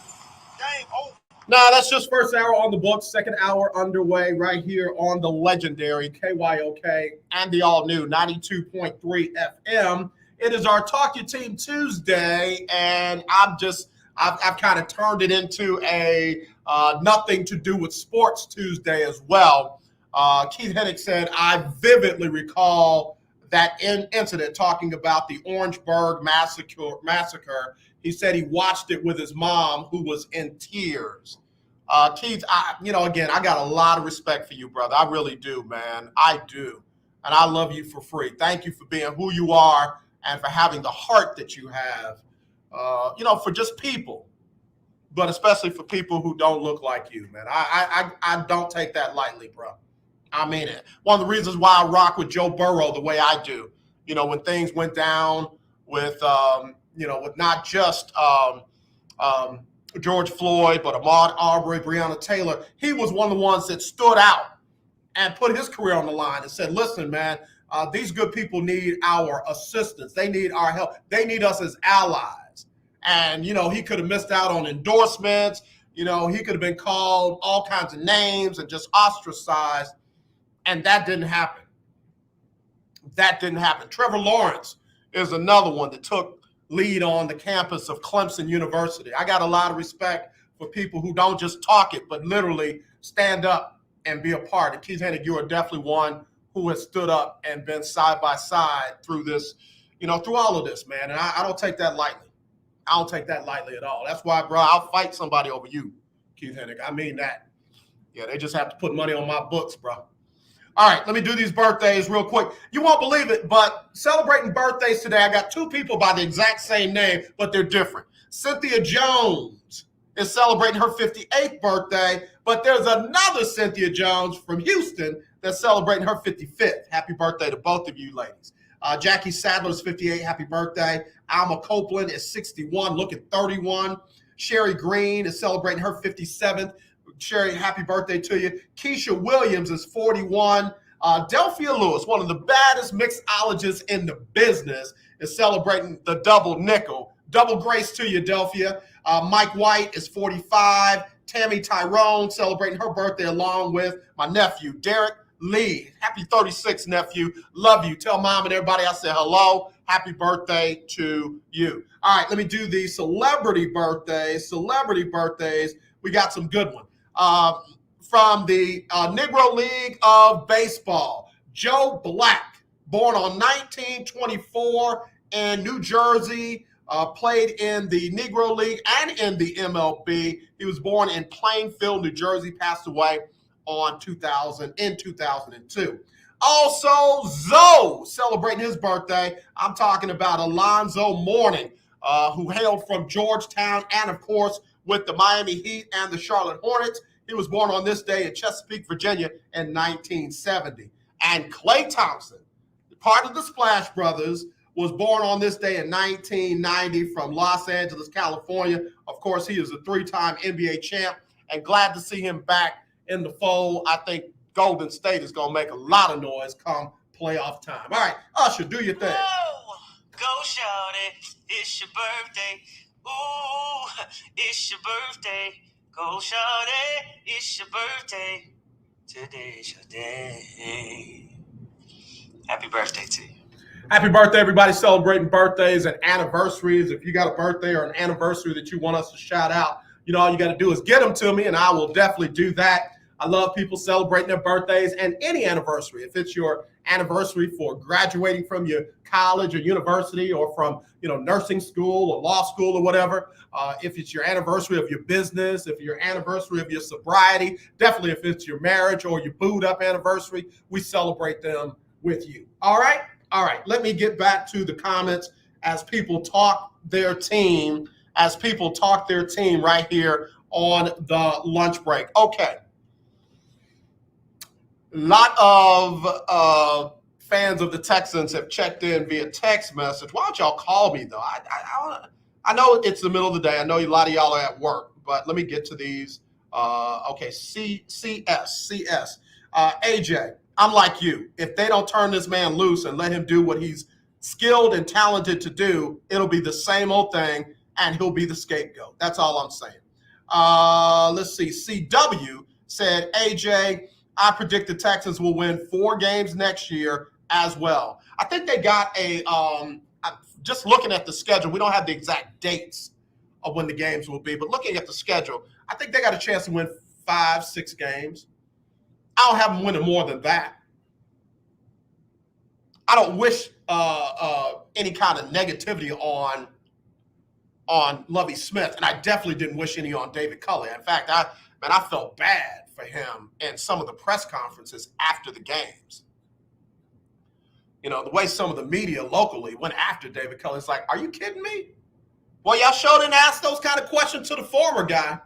Game over. Nah, that's just first hour on the books. Second hour underway right here on the legendary KYOK and the all-new 92.3 FM. It is our Talk Your Team Tuesday, and I've kind of turned it into a nothing to do with sports Tuesday as well. Keith Hennig said, I vividly recall that incident talking about the Orangeburg massacre. He said he watched it with his mom, who was in tears. Keith, again, I got a lot of respect for you, brother. I really do, man. I do. And I love you for free. Thank you for being who you are and for having the heart that you have, for just people, but especially for people who don't look like you, man. I don't take that lightly, bro. I mean it. One of the reasons why I rock with Joe Burrow the way I do, when things went down with with not just George Floyd, but Ahmaud Arbery, Breonna Taylor, he was one of the ones that stood out and put his career on the line and said, listen, man, these good people need our assistance. They need our help. They need us as allies. And, he could have missed out on endorsements. He could have been called all kinds of names and just ostracized. And that didn't happen. Trevor Lawrence is another one that took lead on the campus of Clemson University. I got a lot of respect for people who don't just talk it, but literally stand up and be a part. And Keith Hennig, you are definitely one who has stood up and been side by side through this, through all of this, man. And I don't take that lightly. I don't take that lightly at all. That's why, bro, I'll fight somebody over you, Keith Hennig. I mean that. Yeah, they just have to put money on my books, bro. All right, let me do these birthdays real quick. You won't believe it, but celebrating birthdays today, I got two people by the exact same name, but they're different. Cynthia Jones is celebrating her 58th birthday, but there's another Cynthia Jones from Houston that's celebrating her 55th. Happy birthday to both of you ladies. Jackie Sadler is 58. Happy birthday. Alma Copeland is 61, looking 31. Sherry Green is celebrating her 57th. Sherry, happy birthday to you. Keisha Williams is 41. Delphia Lewis, one of the baddest mixologists in the business, is celebrating the double nickel. Double grace to you, Delphia. Mike White is 45. Tammy Tyrone celebrating her birthday along with my nephew, Derek Lee. Happy 36, nephew. Love you. Tell mom and everybody I said hello. Happy birthday to you. All right, let me do the celebrity birthdays. Celebrity birthdays. We got some good ones. From the Negro League of Baseball, Joe Black, born on 1924 in New Jersey, played in the Negro League and in the MLB. He was born in Plainfield, New Jersey, passed away in 2002. Also, Zoe celebrating his birthday. I'm talking about Alonzo Mourning, who hailed from Georgetown and, of course, with the Miami Heat and the Charlotte Hornets. He was born on this day in Chesapeake, Virginia in 1970. And Klay Thompson, part of the Splash Brothers, was born on this day in 1990 from Los Angeles, California. Of course, he is a three-time NBA champ, and glad to see him back in the fold. I think Golden State is going to make a lot of noise come playoff time. All right, Usher, do your thing. Oh, go shawty, it's your birthday. Ooh, it's your birthday. Go shawty, it's your birthday. Today's your day. Happy birthday to you. Happy birthday, everybody celebrating birthdays and anniversaries. If you got a birthday or an anniversary that you want us to shout out, all you got to do is get them to me, and I will definitely do that. I love people celebrating their birthdays and any anniversary. If it's your anniversary for graduating from your college or university or from, nursing school or law school or whatever, if it's your anniversary of your business, if your anniversary of your sobriety, definitely if it's your marriage or your booed up anniversary, we celebrate them with you. All right. Let me get back to the comments as people talk their team right here on the lunch break. Okay. A lot of fans of the Texans have checked in via text message. Why don't y'all call me, though? I know it's the middle of the day. I know a lot of y'all are at work, but let me get to these. Okay, CS. AJ, I'm like you. If they don't turn this man loose and let him do what he's skilled and talented to do, it'll be the same old thing, and he'll be the scapegoat. That's all I'm saying. Let's see. CW said, AJ, I predict the Texans will win 4 games next year as well. I think they got just looking at the schedule, we don't have the exact dates of when the games will be, but looking at the schedule, I think they got a chance to win 5-6 games. I don't have them winning more than that. I don't wish any kind of negativity on Lovie Smith, and I definitely didn't wish any on David Culley. In fact, I felt bad for him in some of the press conferences after the games. The way some of the media locally went after David Culley, it's like, are you kidding me? Well, y'all sure didn't ask those kind of questions to the former guy.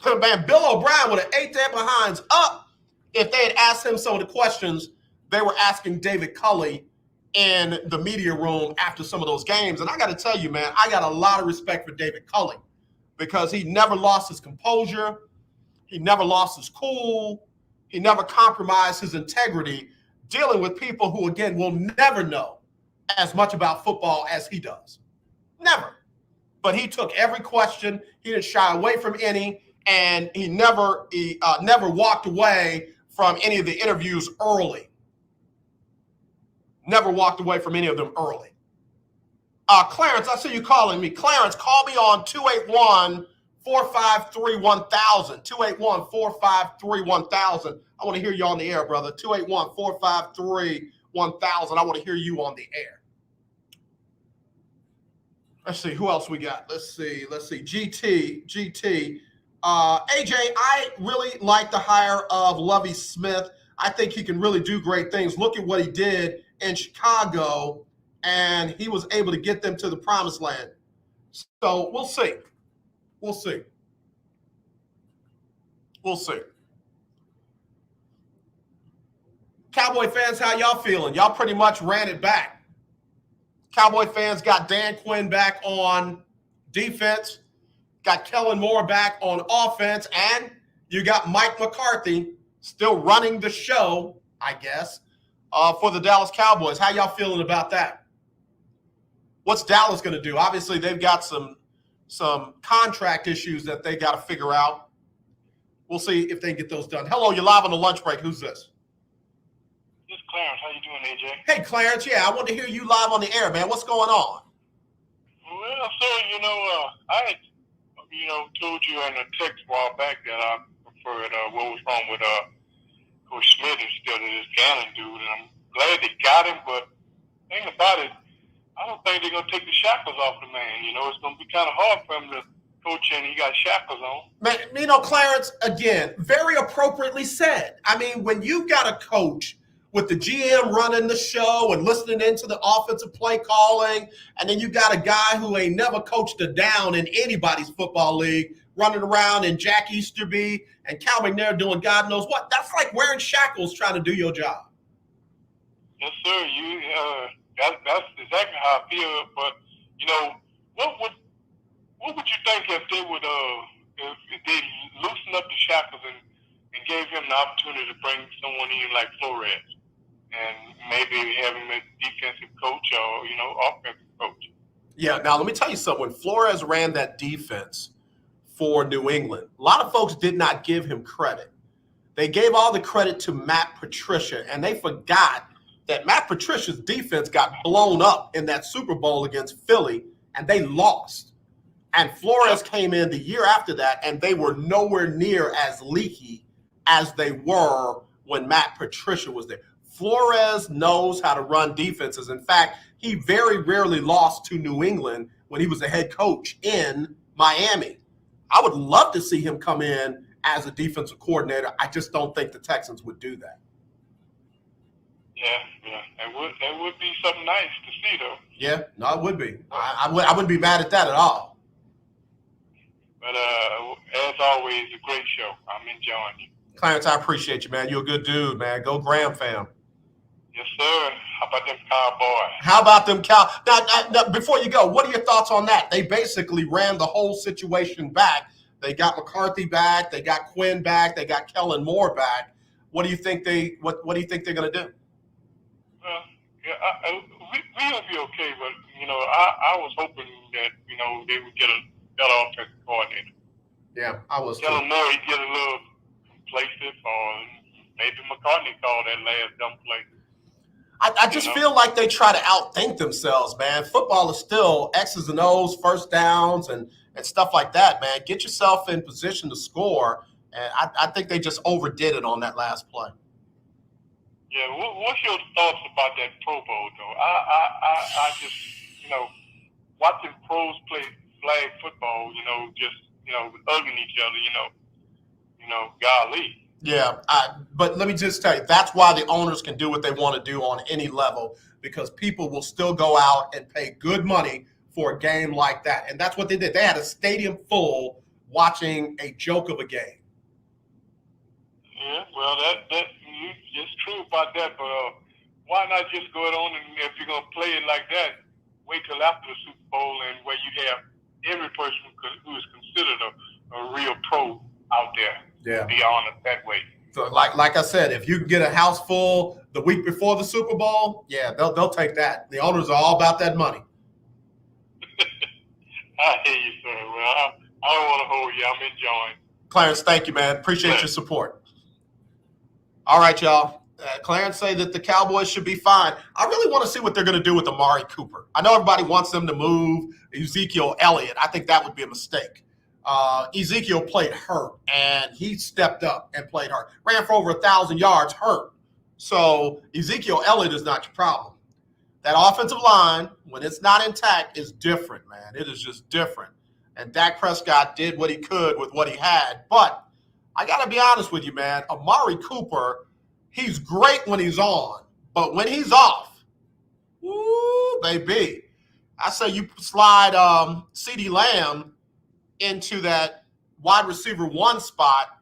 Man, Bill O'Brien would have ate their behinds up if they had asked him some of the questions they were asking David Culley in the media room after some of those games. And I got to tell you, man, I got a lot of respect for David Culley because he never lost his composure. He never lost his cool. He never compromised his integrity, dealing with people who, again, will never know as much about football as he does. Never. But he took every question. He didn't shy away from any, and he never walked away from any of the interviews early. Never walked away from any of them early. Clarence, I see you calling me. Clarence, call me on 281-453-1000. 281-453-1000. I want to hear you on the air, brother. 281-453-1000. I want to hear you on the air. Let's see. Who else we got? Let's see. GT. AJ, I really like the hire of Lovie Smith. I think he can really do great things. Look at what he did in Chicago, and he was able to get them to the promised land. So we'll see. We'll see. Cowboy fans, how y'all feeling? Y'all pretty much ran it back. Cowboy fans got Dan Quinn back on defense, got Kellen Moore back on offense, and you got Mike McCarthy still running the show, I guess, for the Dallas Cowboys. How y'all feeling about that? What's Dallas going to do? Obviously, they've got some contract issues that they got to figure out. We'll see if they can get those done. Hello, you're live on the lunch break. Who's this? This is Clarence. How you doing, AJ? Hey, Clarence. Yeah, I want to hear you live on the air, man. What's going on? Well, sir, I had, told you in a text a while back that I preferred what was wrong with Coach Smith instead of this Gannon dude, and I'm glad they got him. But the thing about it, I don't think they're gonna take the shackles off the man. It's gonna be kind of hard for him to coach, and he got shackles on. Man, Clarence, again, very appropriately said. I mean, when you've got a coach with the GM running the show and listening into the offensive play calling, and then you got a guy who ain't never coached a down in anybody's football league running around, and Jack Easterby and Cal McNair doing God knows what. That's like wearing shackles trying to do your job. Yes, sir. That's exactly how I feel. But what would you think if they would if they loosened up the shackles and gave him the opportunity to bring someone in like Flores and maybe have him as defensive coach or offensive coach? Yeah. Now let me tell you something. When Flores ran that defense for New England, a lot of folks did not give him credit. They gave all the credit to Matt Patricia, and they forgot that Matt Patricia's defense got blown up in that Super Bowl against Philly, and they lost. And Flores came in the year after that, and they were nowhere near as leaky as they were when Matt Patricia was there. Flores knows how to run defenses. In fact, he very rarely lost to New England when he was a head coach in Miami. I would love to see him come in as a defensive coordinator. I just don't think the Texans would do that. Yeah, that would be something nice to see, though. Yeah, no, it would be. I wouldn't be mad at that at all. But as always, a great show. I'm enjoying you. Clarence, I appreciate you, man. You're a good dude, man. Go Graham fam. Yes, sir. How about them Cowboys? How about them Now, before you go, what are your thoughts on that? They basically ran the whole situation back. They got McCarthy back. They got Quinn back. They got Kellen Moore back. What do you think what do you think they're going to do? Well, yeah, we'll be okay. But I was hoping that they would get a better offensive coordinator. Yeah, I was. Kellen Moore, he get a little complacent, or maybe McCartney called that last dumb play. I just feel like they try to outthink themselves, man. Football is still X's and O's, first downs, and stuff like that, man. Get yourself in position to score, and I think they just overdid it on that last play. Yeah, what's your thoughts about that Pro Bowl, though? I just, watching pros play flag football, just, hugging each other, golly. Yeah, but let me just tell you, that's why the owners can do what they want to do on any level, because people will still go out and pay good money for a game like that. And that's what they did. They had a stadium full watching a joke of a game. Yeah, well, it's true about that, but why not just go on and if you're going to play it like that, wait till after the Super Bowl and where you have every person who is considered a real pro out there. Yeah. Be honored that way. So like I said, if you can get a house full the week before the Super Bowl, yeah, they'll take that. The owners are all about that money. I hear you, sir. Well, I don't want to hold you. I'm enjoying. Clarence, thank you, man. Appreciate your support. All right, y'all. Clarence say that the Cowboys should be fine. I really want to see what they're going to do with Amari Cooper. I know everybody wants them to move Ezekiel Elliott. I think that would be a mistake. Ezekiel played hurt, and he stepped up and played hurt. Ran for over 1,000 yards hurt. So Ezekiel Elliott is not your problem. That offensive line, when it's not intact, is different, man. It is just different. And Dak Prescott did what he could with what he had. But I got to be honest with you, man. Amari Cooper, he's great when he's on. But when he's off, woo, baby. I say you slide CeeDee Lamb into that wide receiver 1 spot,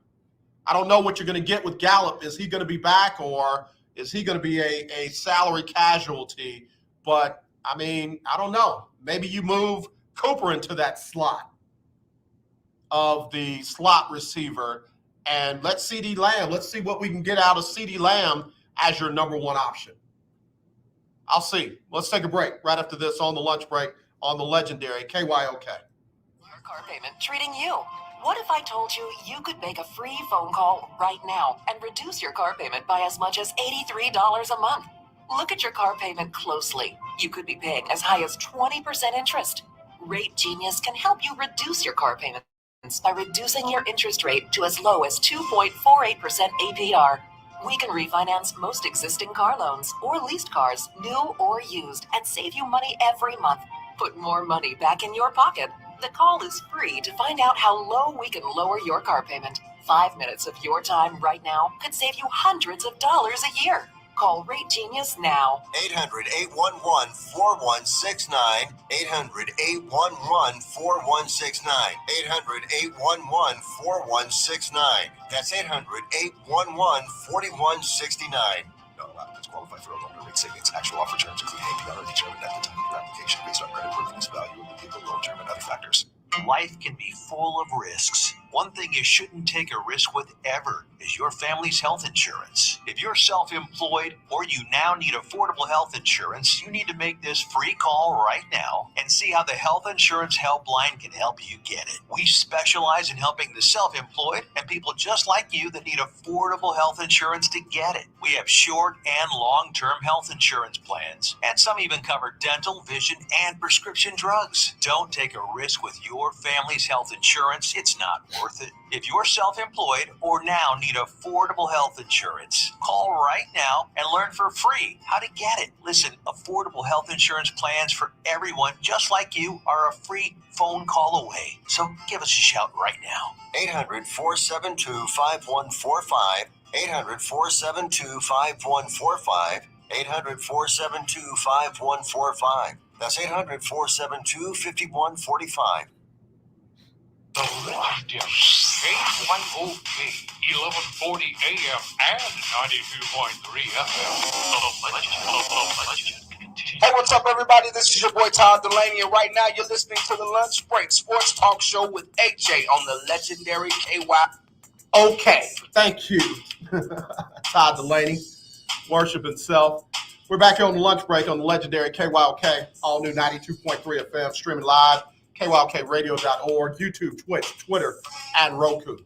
I don't know what you're going to get with Gallup. Is he going to be back, or is he going to be a salary casualty? But, I mean, I don't know. Maybe you move Cooper into that slot of the slot receiver, and let CeeDee Lamb. Let's see what we can get out of CeeDee Lamb as your number one option. I'll see. Let's take a break right after this on the lunch break on the legendary KYOK. Your car payment treating you. What if I told you you could make a free phone call right now and reduce your car payment by as much as $83 a month? Look at your car payment closely. You could be paying as high as 20% interest. Rate Genius can help you reduce your car payments by reducing your interest rate to as low as 2.48% APR. We can refinance most existing car loans or leased cars, new or used, and save you money every month. Put more money back in your pocket. The call is free to find out how low we can lower your car payment. 5 minutes of your time right now could save you hundreds of dollars a year. Call Rate Genius now. 800-811-4169. 800-811-4169. 800-811-4169. That's 800-811-4169. No applicants qualify for a loan or rate savings. Actual offer terms, including APR, are determined at the time of your application based on creditworthiness, value of the vehicle, loan term, and other factors. Life can be full of risks. One thing you shouldn't take a risk with ever is your family's health insurance. If you're self-employed or you now need affordable health insurance, you need to make this free call right now and see how the Health Insurance Helpline can help you get it. We specialize in helping the self-employed and people just like you that need affordable health insurance to get it. We have short and long-term health insurance plans, and some even cover dental, vision, and prescription drugs. Don't take a risk with your family's health insurance. It's not worth it. If you're self-employed or now need affordable health insurance, call right now and learn for free how to get it. Listen, affordable health insurance plans for everyone just like you are a free phone call away. So give us a shout right now. 800-472-5145. 800-472-5145. 800-472-5145. That's 800-472-5145. The legendary KYOK 1140 AM and 92.3 FM. The legend continues. Hey, what's up, everybody? This is your boy Todd Delaney, and right now you're listening to the Lunch Break Sports Talk Show with AJ on the legendary KY. Okay, thank you, Todd Delaney, worship himself. We're back here on the lunch break on the legendary KYOK, all new 92.3 FM, streaming live, KYOKradio.org, YouTube, Twitch, Twitter, and Roku.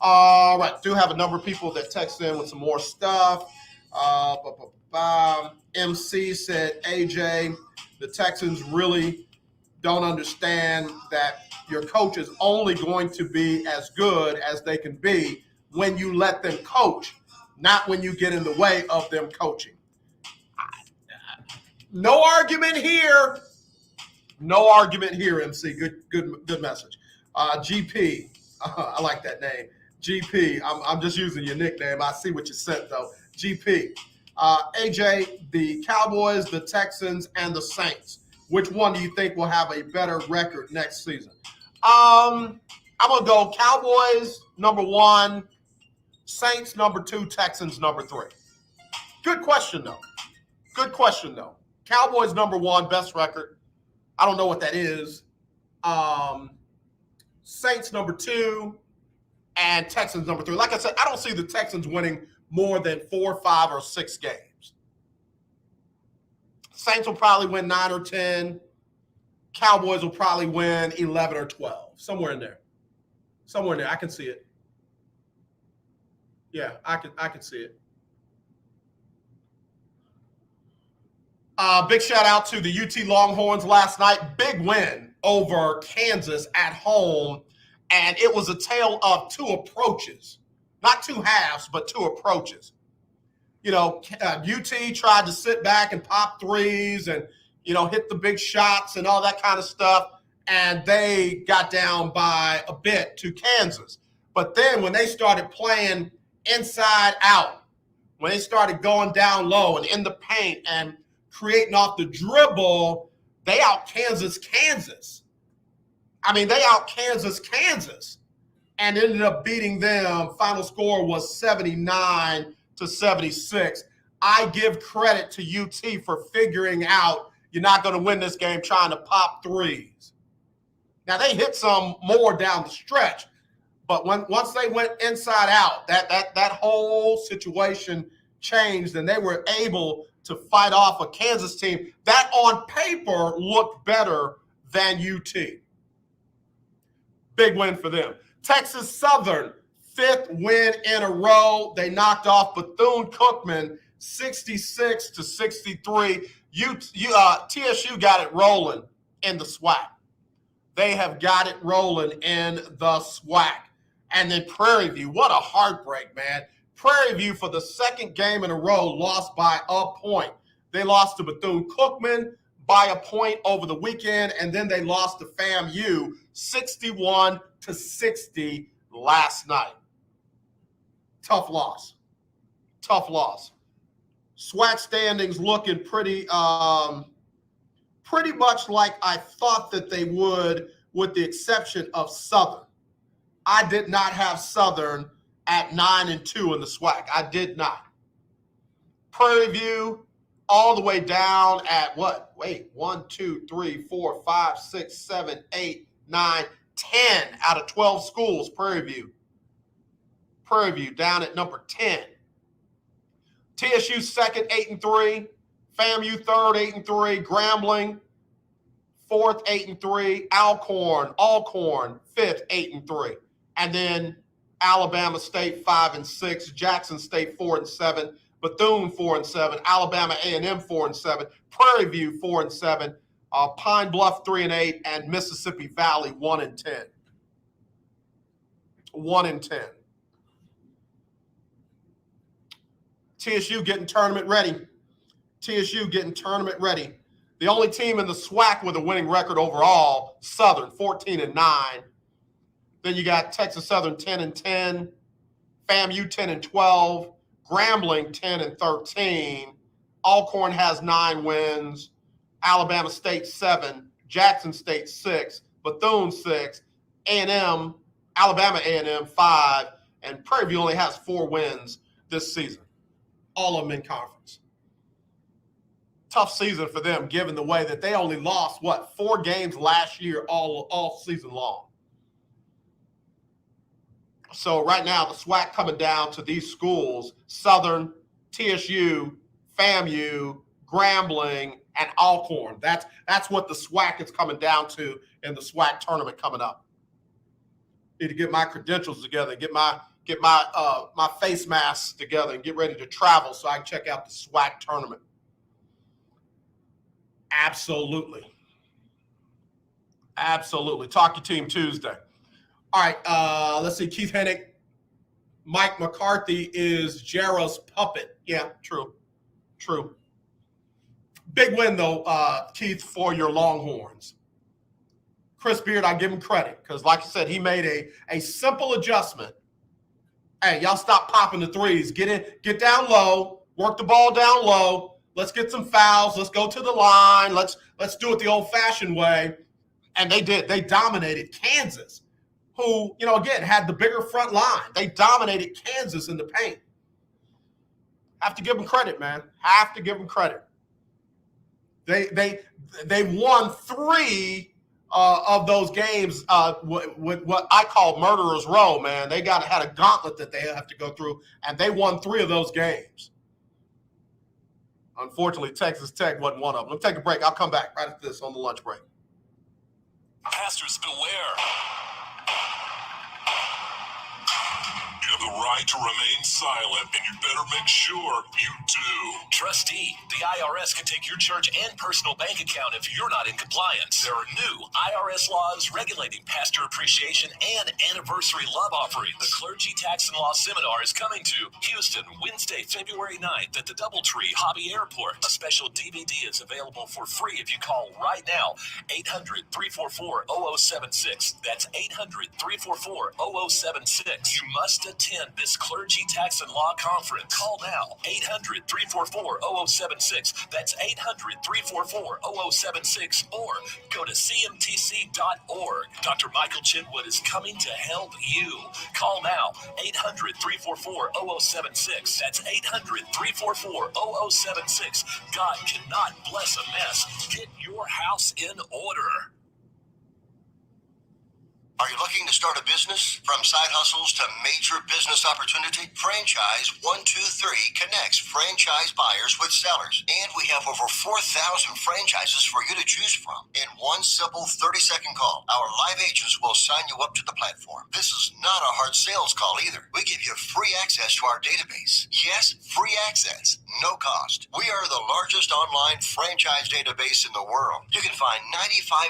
All right, do have a number of people that text in with some more stuff. MC said, AJ, the Texans really don't understand that your coach is only going to be as good as they can be when you let them coach, not when you get in the way of them coaching. No argument here. No argument here, MC. Good message. GP, I like that name. GP, I'm just using your nickname. I see what you sent, though. GP. AJ, the Cowboys, the Texans, and the Saints. Which one do you think will have a better record next season? I'm going to go Cowboys, number 1, Saints, number 2, Texans, number 3. Good question, though. Cowboys, number 1, best record. I don't know what that is. Saints, number 2, and Texans, number 3. Like I said, I don't see the Texans winning more than 4, 5, or 6 games. Saints will probably win 9 or 10. Cowboys will probably win 11 or 12. Somewhere in there. I can see it. Yeah, I can see it. Big shout out to the UT Longhorns last night. Big win over Kansas at home. And it was a tale of 2 approaches. Not 2 halves, but 2 approaches. You know, UT tried to sit back and pop threes and, you know, hit the big shots and all that kind of stuff. And they got down by a bit to Kansas. But then when they started playing inside out, when they started going down low and in the paint and creating off the dribble, they out Kansas. I mean, they out Kansas. and ended up beating them. Final score was 79-76. I give credit to UT for figuring out you're not going to win this game trying to pop threes. Now, they hit some more down the stretch, but once they went inside out, that whole situation changed, and they were able to fight off a Kansas team that on paper looked better than UT. Big win for them. Texas Southern, 5th win in a row. They knocked off Bethune-Cookman 66-63. TSU got it rolling in the SWAC. They have got it rolling in the SWAC. And then Prairie View, what a heartbreak, man. Prairie View, for the second game in a row, lost by a point. They lost to Bethune-Cookman by a point over the weekend, and then they lost to FAMU 61-60 last night. Tough loss. Tough loss. SWAC standings looking pretty much like I thought that they would, with the exception of Southern. I did not have Southern at 9-2 in the SWAC. I did not. Prairie View all the way down at what? Wait, 1, 2, 3, 4, 5, 6, 7, 8, 9, 10 out of 12 schools, Prairie View. Prairie View down at number 10. TSU second, 8-3. FAMU third, 8-3. Grambling fourth, 8-3. Alcorn fifth, 8-3. And then Alabama State 5-6. Jackson State 4-7. Bethune 4-7. Alabama A&M 4-7. Prairie View 4-7. Pine Bluff 3-8, and Mississippi Valley 1-10. 1-10. TSU getting tournament ready. TSU getting tournament ready. The only team in the SWAC with a winning record overall, Southern 14-9. Then you got Texas Southern 10-10, FAMU 10-12, Grambling 10-13. Alcorn has 9 wins. Alabama State 7, Jackson State 6, Bethune 6, A&M, Alabama A&M 5, and Prairie View only has 4 wins this season. All of them in conference. Tough season for them, given the way that they only lost, 4 games last year all season long. So right now, the SWAC coming down to these schools, Southern, TSU, FAMU, Grambling, and Alcorn. That's what the SWAC is coming down to in the SWAC tournament coming up. Need to get my credentials together, get my face masks together, and get ready to travel so I can check out the SWAC tournament. Absolutely. Talk your team Tuesday. All right, let's see. Keith Hennick. Mike McCarthy is Jarrah's puppet. Yeah, true. Big win, though, Keith, for your Longhorns. Chris Beard, I give him credit because, like I said, he made a simple adjustment. Hey, y'all stop popping the threes. Get down low, work the ball down low. Let's get some fouls. Let's go to the line. Let's do it the old-fashioned way. And they did. They dominated Kansas, who, again, had the bigger front line. They dominated Kansas in the paint. Have to give them credit, man. Have to give them credit. They won 3 of those games with what I call murderer's row, man. They had a gauntlet that they have to go through, and they won 3 of those games. Unfortunately, Texas Tech wasn't one of them. Let's take a break. I'll come back right after this on the lunch break. Pastors, beware. You have the right to remain silent, and you better make sure you do. Trustee, the IRS can take your church and personal bank account if you're not in compliance. There are new IRS laws regulating pastor appreciation and anniversary love offerings. The Clergy Tax and Law Seminar is coming to Houston Wednesday, February 9th at the Doubletree Hobby Airport. A special DVD is available for free if you call right now, 800-344-0076. That's 800-344-0076. You must attend attend this Clergy Tax and Law Conference. Call now, 800-344-0076. That's 800-344-0076, or go to cmtc.org. Dr. Michael Chitwood is coming to help you. Call now, 800-344-0076. That's 800-344-0076. God cannot bless a mess. Get your house in order. Are you looking to start a business? From side hustles to major business opportunity, Franchise 123 connects franchise buyers with sellers. And we have over 4,000 franchises for you to choose from. In one simple 30-second call, our live agents will sign you up to the platform. This is not a hard sales call either. We give you free access to our database. Yes, free access, no cost. We are the largest online franchise database in the world. You can find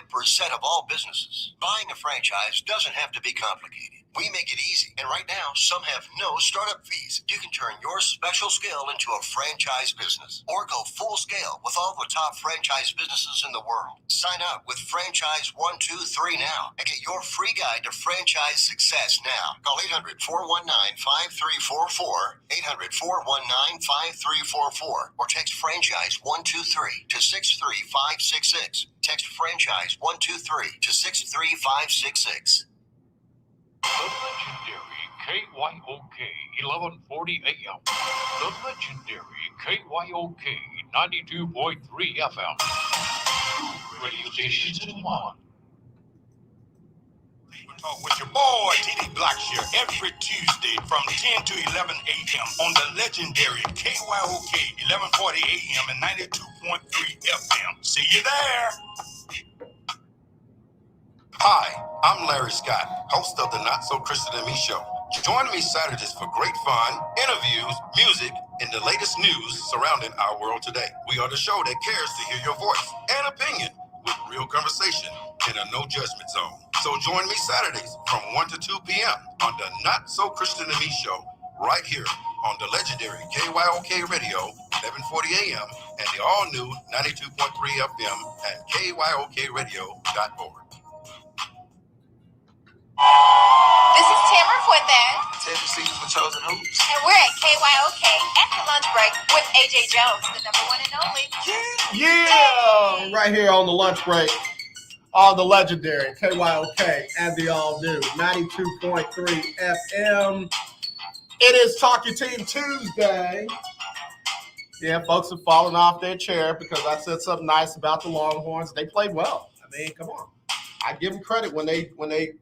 95% of all businesses. Buying a franchise doesn't have to be complicated. We make it easy. And right now, some have no startup fees. You can turn your special skill into a franchise business or go full scale with all the top franchise businesses in the world. Sign up with Franchise 123 now and get your free guide to franchise success now. Call 800-419-5344, 800-419-5344, or text Franchise 123 to 63566. Text Franchise 123 to 63566. The legendary KYOK 1140 AM. The legendary KYOK 92.3 FM. Two radio stations in one. With your boy TD Blackshear every Tuesday from 10 to 11 a.m. on the legendary KYOK 1140 AM and 92.3 FM. See you there. Hi, I'm Larry Scott, host of the Not So Christian and Me show. Join me Saturdays for great fun, interviews, music, and the latest news surrounding our world today. We are the show that cares to hear your voice and opinion with real conversation in a no judgment zone. So join me Saturdays from 1 to 2 p.m. on the Not So Christian and Me show right here on the legendary KYOK Radio 1140 AM and the all-new 92.3 FM at KYOKradio.org. This is Tamara Fuentes. Teddy Seasons for Chosen Hoops. And we're at KYOK at the lunch break with AJ Jones, the number one and only. Yeah, right here on the lunch break on the legendary KYOK and the all-new 92.3 FM. It is Talk Your Team Tuesday. Yeah, folks have fallen off their chair because I said something nice about the Longhorns. They played well. I mean, come on. I give them credit when they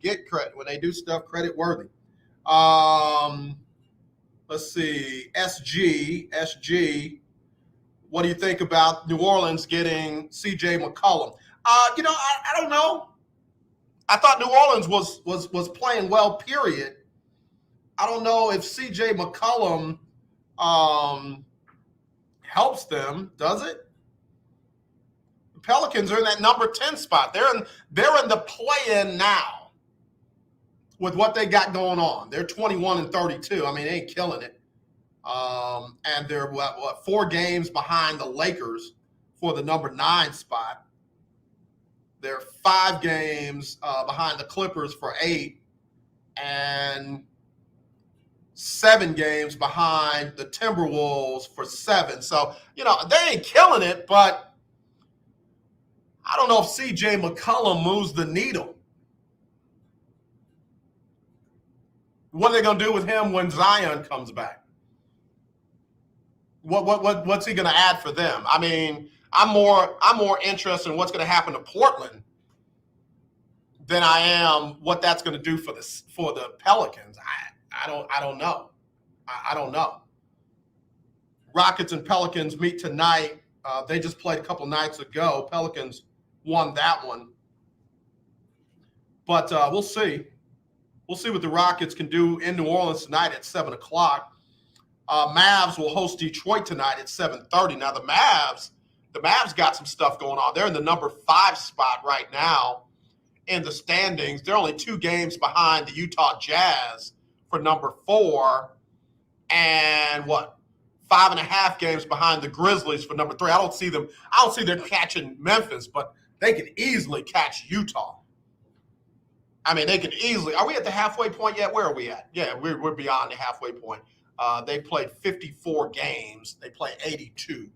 get credit, when they do stuff credit worthy. Let's see, SG. What do you think about New Orleans getting C.J. McCollum? I don't know. I thought New Orleans was playing well. Period. I don't know if C.J. McCollum helps them. Does it? Pelicans are in that number 10 spot. They're in the play-in now with what they got going on. They're 21-32. I mean, they ain't killing it. And they're what 4 games behind the Lakers for the number 9 spot. They're 5 games behind the Clippers for 8, and 7 games behind the Timberwolves for 7. So, they ain't killing it, but I don't know if C.J. McCollum moves the needle. What are they going to do with him when Zion comes back? What's he going to add for them? I mean, I'm more interested in what's going to happen to Portland than I am what that's going to do for the Pelicans. I don't know. I don't know. Rockets and Pelicans meet tonight. They just played a couple nights ago. Pelicans won that one. But we'll see. We'll see what the Rockets can do in New Orleans tonight at 7 o'clock. Mavs will host Detroit tonight at 7:30. Now, the Mavs got some stuff going on. They're in the number 5 spot right now in the standings. They're only 2 games behind the Utah Jazz for number 4. And 5.5 games behind the Grizzlies for number 3. I don't see them catching Memphis, but they can easily catch Utah. I mean, they can easily. Are we at the halfway point yet? Where are we at? Yeah, we're beyond the halfway point. They played 54 games. They play 82.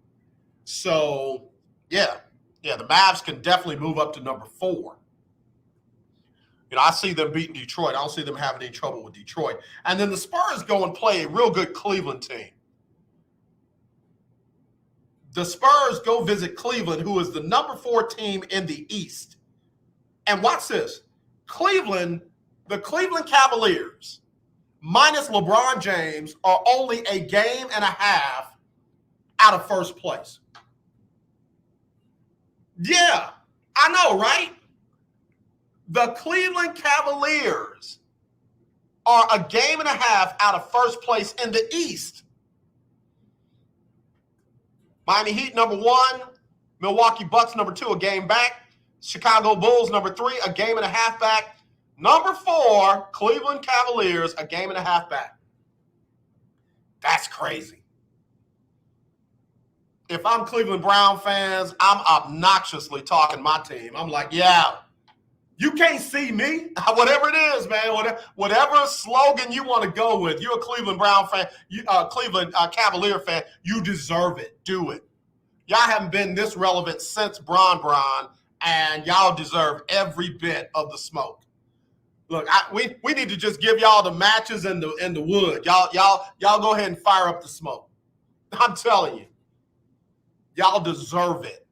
So, yeah, the Mavs can definitely move up to number 4. You know, I see them beating Detroit. I don't see them having any trouble with Detroit. And then the Spurs go and play a real good Cleveland team. The Spurs go visit Cleveland, who is the number 4 team in the East. And watch this. The Cleveland Cavaliers, minus LeBron James, are only a game and a half out of first place. Yeah, I know, right? The Cleveland Cavaliers are a game and a half out of first place in the East. Miami Heat, number 1. Milwaukee Bucks, number 2, a game back. Chicago Bulls, number 3, a game and a half back. Number 4, Cleveland Cavaliers, a game and a half back. That's crazy. If I'm Cleveland Brown fans, I'm obnoxiously talking my team. I'm like, yeah, you can't see me. Whatever it is, man, whatever slogan you want to go with, you're a Cleveland Brown fan, Cleveland Cavalier fan, you deserve it. Do it. Y'all haven't been this relevant since Bron, and y'all deserve every bit of the smoke. Look, we need to just give y'all the matches and the wood. Y'all go ahead and fire up the smoke. I'm telling you, y'all deserve it.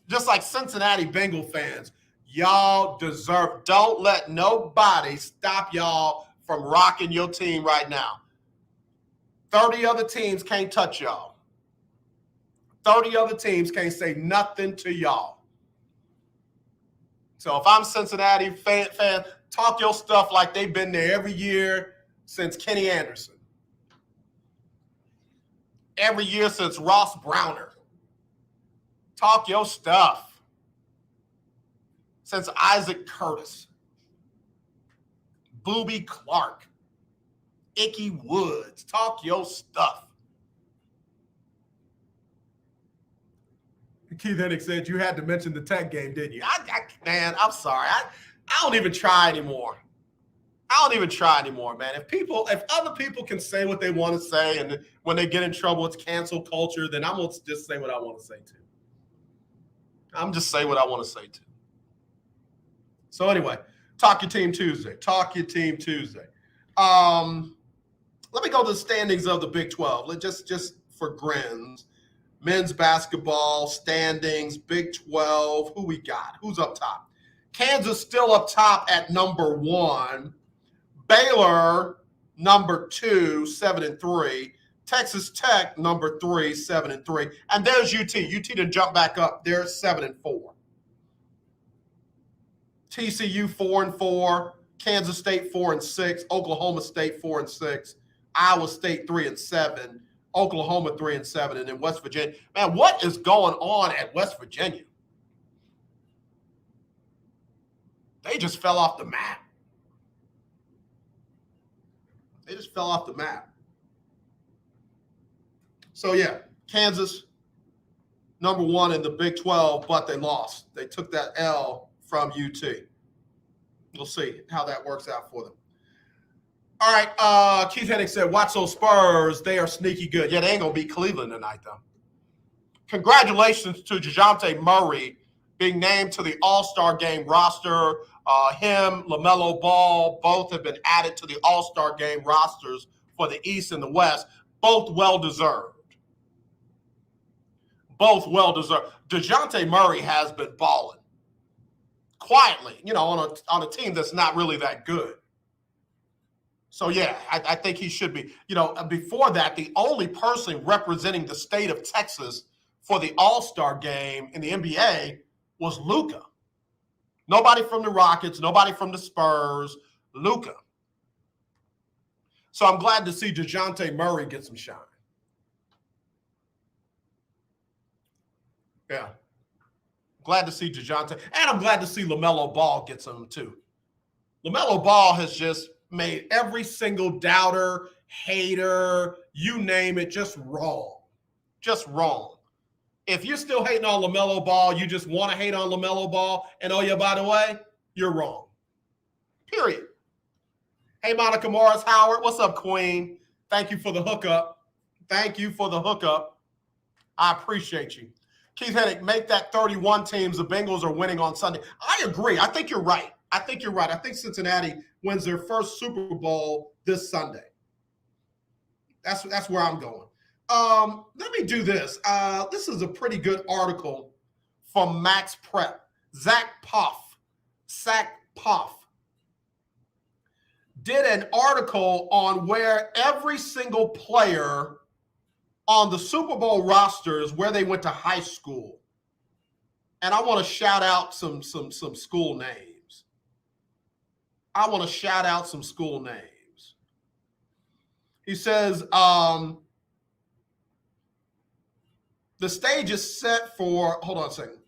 Just like Cincinnati Bengal fans, y'all deserve. Don't let nobody stop y'all from rocking your team right now. 30 other teams can't touch y'all. 30 other teams can't say nothing to y'all. So if I'm Cincinnati fan, talk your stuff like they've been there every year since Kenny Anderson. Every year since Ross Browner. Talk your stuff. Since Isaac Curtis. Booby Clark. Icky Woods. Talk your stuff. Keith Hennig said you had to mention the Tech game, didn't you? Man, I'm sorry. I don't even try anymore. Man. If other people can say what they want to say, and when they get in trouble, it's cancel culture, then I'm going to just say what I want to say too. I'm just say what I want to say too. So anyway, Talk Your Team Tuesday. Let me go to the standings of the Big 12. Just for grins. Men's basketball standings, Big 12. Who we got? Who's up top? Kansas still up top at number 1. Baylor, number 2, 7-3. Texas Tech, number 3, 7-3. And there's UT. UT didn't jump back up. They're 7-4. TCU 4-4. Kansas State 4-6. Oklahoma State 4-6. Iowa State 3-7. Oklahoma 3-7, and then West Virginia. Man, what is going on at West Virginia? They just fell off the map. So, yeah, Kansas, number 1 in the Big 12, but they lost. They took that L from UT. We'll see how that works out for them. All right, Keith Hennig said, watch those Spurs. They are sneaky good. Yeah, they ain't going to beat Cleveland tonight, though. Congratulations to DeJounte Murray being named to the All-Star Game roster. Him, LaMelo Ball, both have been added to the All-Star Game rosters for the East and the West. Both well-deserved. DeJounte Murray has been balling quietly, on a team that's not really that good. So, yeah, I think he should be. Before that, the only person representing the state of Texas for the All-Star game in the NBA was Luka. Nobody from the Rockets, nobody from the Spurs, Luka. So I'm glad to see DeJounte Murray get some shine. Yeah. Glad to see DeJounte. And I'm glad to see LaMelo Ball get some too. LaMelo Ball has just made every single doubter, hater, you name it, just wrong. If you're still hating on LaMelo Ball, you just want to hate on LaMelo Ball, and oh yeah, by the way, you're wrong. Period. Hey, Monica Morris Howard. What's up, Queen? Thank you for the hookup. Thank you for the hookup. I appreciate you. Keith Hennick, make that 31 teams. The Bengals are winning on Sunday. I agree. I think you're right. I think Cincinnati wins their first Super Bowl this Sunday. That's where I'm going. Let me do this. This is a pretty good article from Max Prep. Zach Poff did an article on where every single player on the Super Bowl rosters, where they went to high school. And I want to shout out some school names. He says, the stage is set for, hold on a second.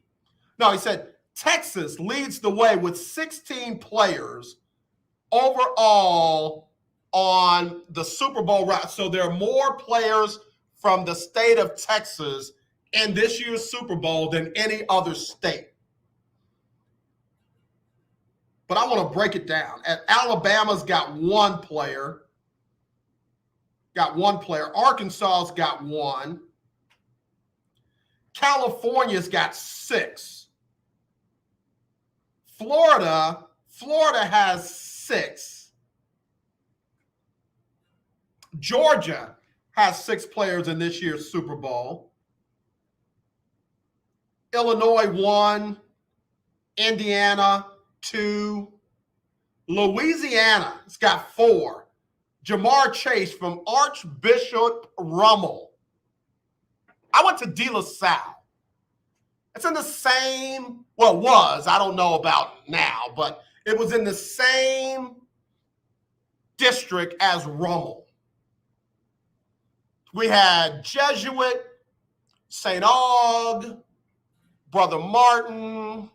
No, he said, Texas leads the way with 16 players overall on the Super Bowl route. So there are more players from the state of Texas in this year's Super Bowl than any other state. But I want to break it down. Alabama's got one player. Arkansas's got one. California's got 6. Florida has 6. Georgia has 6 players in this year's Super Bowl. Illinois 1. Indiana 2. Louisiana's got 4. Jamar Chase from Archbishop Rummel. I went to De La Salle. It's in the same, well, it was, I don't know about now, but it was in the same district as Rummel. We had Jesuit, St. Aug, Brother Martin,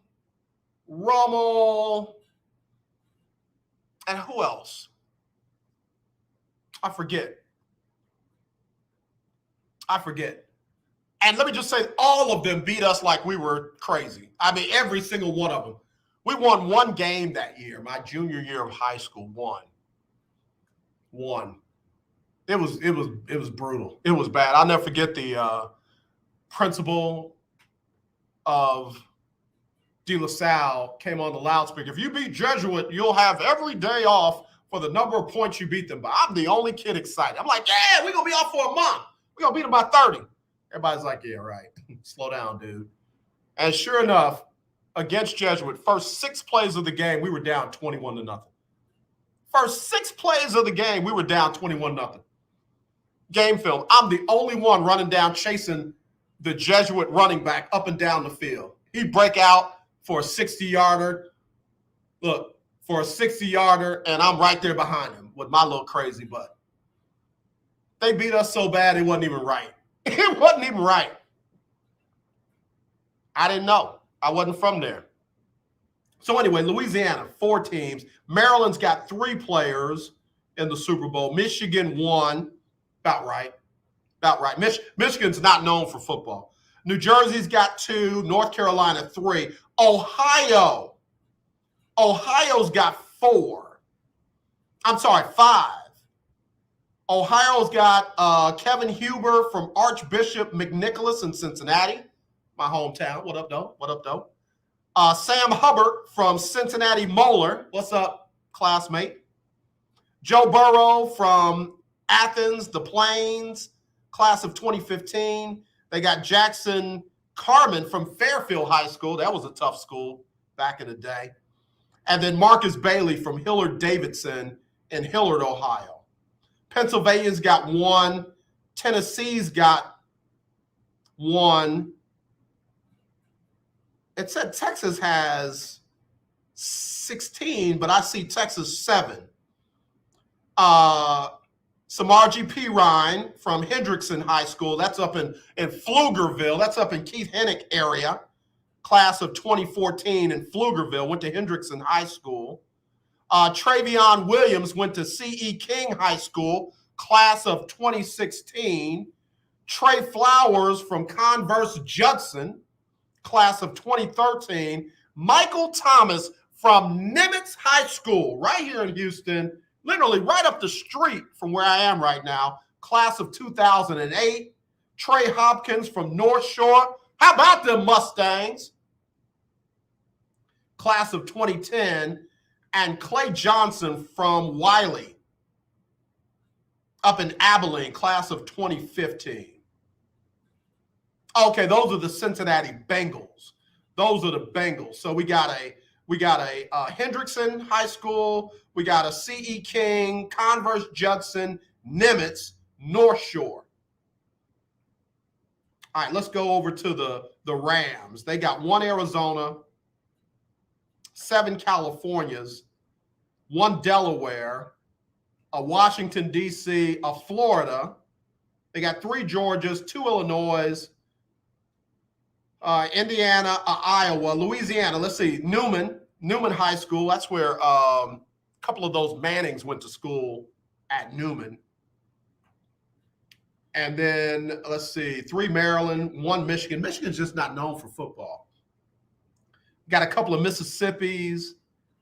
Rummel, and who else? I forget. And let me just say, all of them beat us like we were crazy. I mean, every single one of them. We won one game that year, my junior year of high school. One. It was brutal. It was bad. I'll never forget the principal of De La Salle came on the loudspeaker. If you beat Jesuit, you'll have every day off for the number of points you beat them by. I'm the only kid excited. I'm like, yeah, we're going to be off for a month. We're going to beat them by 30. Everybody's like, yeah, right. Slow down, dude. And sure enough, against Jesuit, first 6 plays of the game, we were down 21-0. First 6 plays of the game, we were down 21-0. Game film. I'm the only one running down, chasing the Jesuit running back up and down the field. He'd break out for a 60-yarder. Look, for a 60-yarder, and I'm right there behind him with my little crazy butt. They beat us so bad it wasn't even right. It wasn't even right. I didn't know. I wasn't from there. So anyway, Louisiana, 4 teams. Maryland's got 3 players in the Super Bowl. Michigan 1. About right. Michigan's not known for football. New Jersey's got 2. North Carolina 3. Ohio's got 4. I'm sorry, 5. Ohio's got Kevin Huber from Archbishop McNicholas in Cincinnati, my hometown. What up, though? Sam Hubbard from Cincinnati Moeller. What's up, classmate? Joe Burrow from Athens, the Plains, class of 2015. They got Jackson Carman from Fairfield High School. That was a tough school back in the day. And then Marcus Bailey from Hillard Davidson in Hillard, Ohio. Pennsylvania's got 1. Tennessee's got 1. It said Texas has 16, but I see Texas 7. Samarji Pirine from Hendrickson High School. That's up in Pflugerville. That's up in Keith Hennick area. Class of 2014 in Pflugerville. Went to Hendrickson High School. Travion Williams went to C.E. King High School, class of 2016. Trey Flowers from Converse Judson, class of 2013. Michael Thomas from Nimitz High School right here in Houston, literally right up the street from where I am right now, class of 2008. Trey Hopkins from North Shore. How about them Mustangs? Class of 2010. And Clay Johnson from Wiley up in Abilene, class of 2015. Okay, those are the Cincinnati Bengals. Those are the Bengals. So we got a Hendrickson High School, we got a C.E. King, Converse Judson, Nimitz, North Shore. All right, let's go over to the Rams. They got 1 Arizona, 7 Californias, 1 Delaware, a Washington, D.C., a Florida. They got 3 Georgias, 2 Illinois, Indiana, Iowa, Louisiana. Let's see, Newman High School. That's where a couple of those Mannings went to school at Newman. And then, let's see, 3 Maryland, 1 Michigan. Michigan's just not known for football. Got a couple of Mississippis.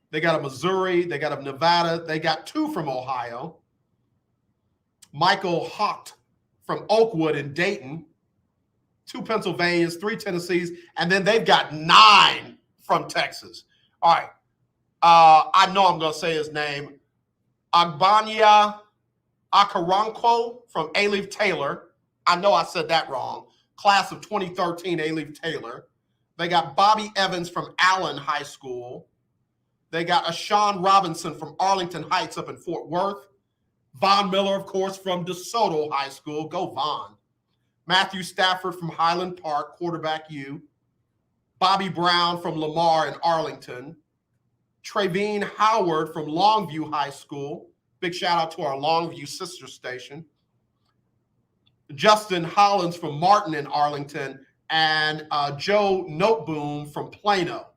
They got a Missouri. They got a Nevada. They got 2 from Ohio. Michael Haupt from Oakwood in Dayton. 2 Pennsylvanias, 3 Tennessees. And then they've got 9 from Texas. All right. I know I'm going to say his name. Agbanya Akaranko from Alief Taylor. I know I said that wrong. Class of 2013, Alief Taylor. They got Bobby Evans from Allen High School. They got Ashawn Robinson from Arlington Heights up in Fort Worth. Von Miller, of course, from DeSoto High School. Go Von. Matthew Stafford from Highland Park, quarterback U. Bobby Brown from Lamar in Arlington. Trevine Howard from Longview High School. Big shout out to our Longview sister station. Justin Hollins from Martin in Arlington. And Joe Noteboom from Plano.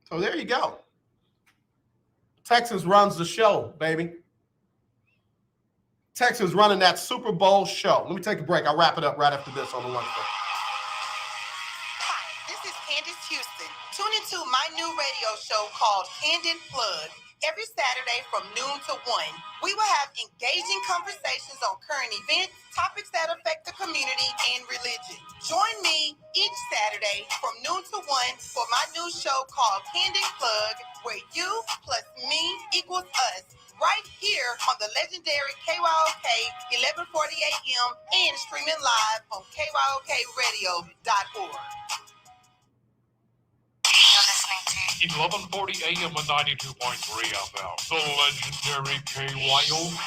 So there you go. Texas runs the show, baby. Texas running that Super Bowl show. Let me take a break. I'll wrap it up right after this on the lunch break. Hi, this is Candace Houston. Tune into my new radio show called Candid Plug. Every Saturday from noon to 1, we will have engaging conversations on current events, topics that affect the community, and religion. Join me each Saturday from noon to 1 for my new show called Candid Plug, where you plus me equals us, right here on the legendary KYOK 1140 AM and streaming live on KYOKradio.org. 1140 AM and 92.3 FM. The legendary KYOK.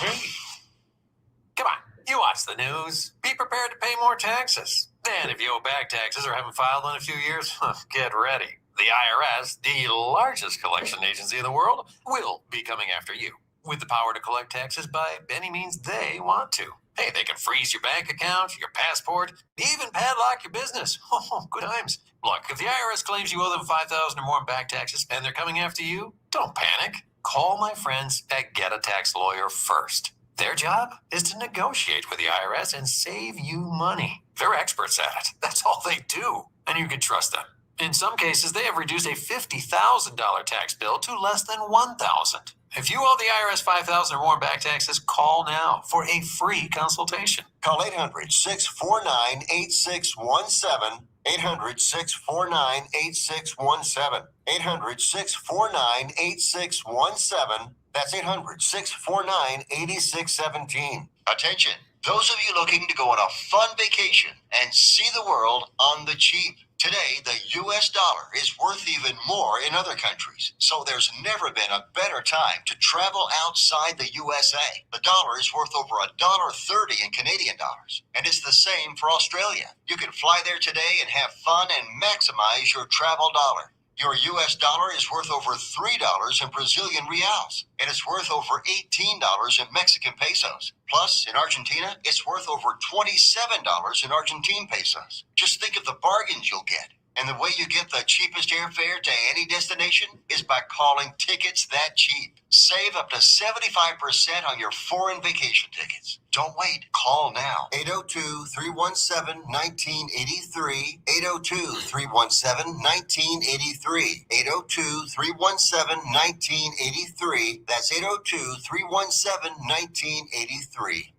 Come on, you watch the news. Be prepared to pay more taxes. And if you owe back taxes or haven't filed in a few years, get ready. The IRS, the largest collection agency in the world, will be coming after you with the power to collect taxes by any means they want to. Hey, they can freeze your bank account, your passport, even padlock your business. Oh, good times. Look, if the IRS claims you owe them $5,000 or more in back taxes and they're coming after you, don't panic. Call my friends at Get a Tax Lawyer first. Their job is to negotiate with the IRS and save you money. They're experts at it. That's all they do. And you can trust them. In some cases, they have reduced a $50,000 tax bill to less than $1,000. If you owe the IRS $5,000 or more in back taxes, call now for a free consultation. Call 800-649-8617. 800-649-8617. 800-649-8617. That's 800-649-8617. Attention, those of you looking to go on a fun vacation and see the world on the cheap. Today, the U.S. dollar is worth even more in other countries, so there's never been a better time to travel outside the USA. The dollar is worth over $1.30 in Canadian dollars, and it's the same for Australia. You can fly there today and have fun and maximize your travel dollar. Your U.S. dollar is worth over $3 in Brazilian reals, and it's worth over $18 in Mexican pesos. Plus, in Argentina, it's worth over $27 in Argentine pesos. Just think of the bargains you'll get. And the way you get the cheapest airfare to any destination is by calling Tickets That Cheap. Save up to 75% on your foreign vacation tickets. Don't wait. Call now. 802-317-1983. 802-317-1983. 802-317-1983. That's 802-317-1983.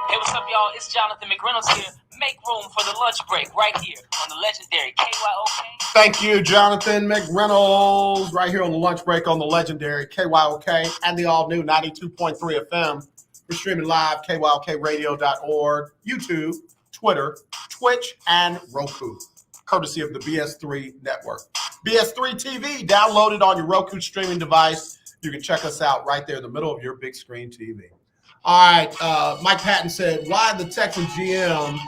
Hey, what's up, y'all? It's Jonathan McReynolds here. Make room for the lunch break right here on the legendary KYOK. Thank you, Jonathan McReynolds, right here on the lunch break on the legendary KYOK and the all-new 92.3 FM. We're streaming live, kyokradio.org, YouTube, Twitter, Twitch, and Roku, courtesy of the BS3 network. BS3 TV, download it on your Roku streaming device. You can check us out right there in the middle of your big screen TV. All right, Mike Patton said, why did the Texans GM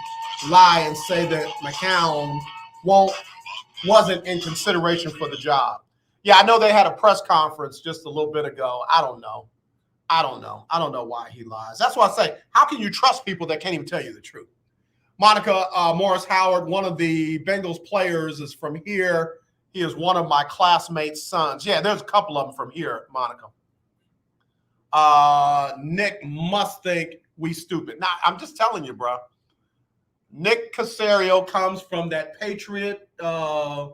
lie and say that McCown wasn't in consideration for the job? Yeah, I know they had a press conference just a little bit ago. I don't know why he lies. That's why I say, how can you trust people that can't even tell you the truth? Monica Morris Howard, one of the Bengals players, is from here. He is one of my classmates' sons. Yeah, there's a couple of them from here, Monica. Nick must think we stupid. Nah, I'm just telling you, bro. Nick Casario comes from that Patriot. We're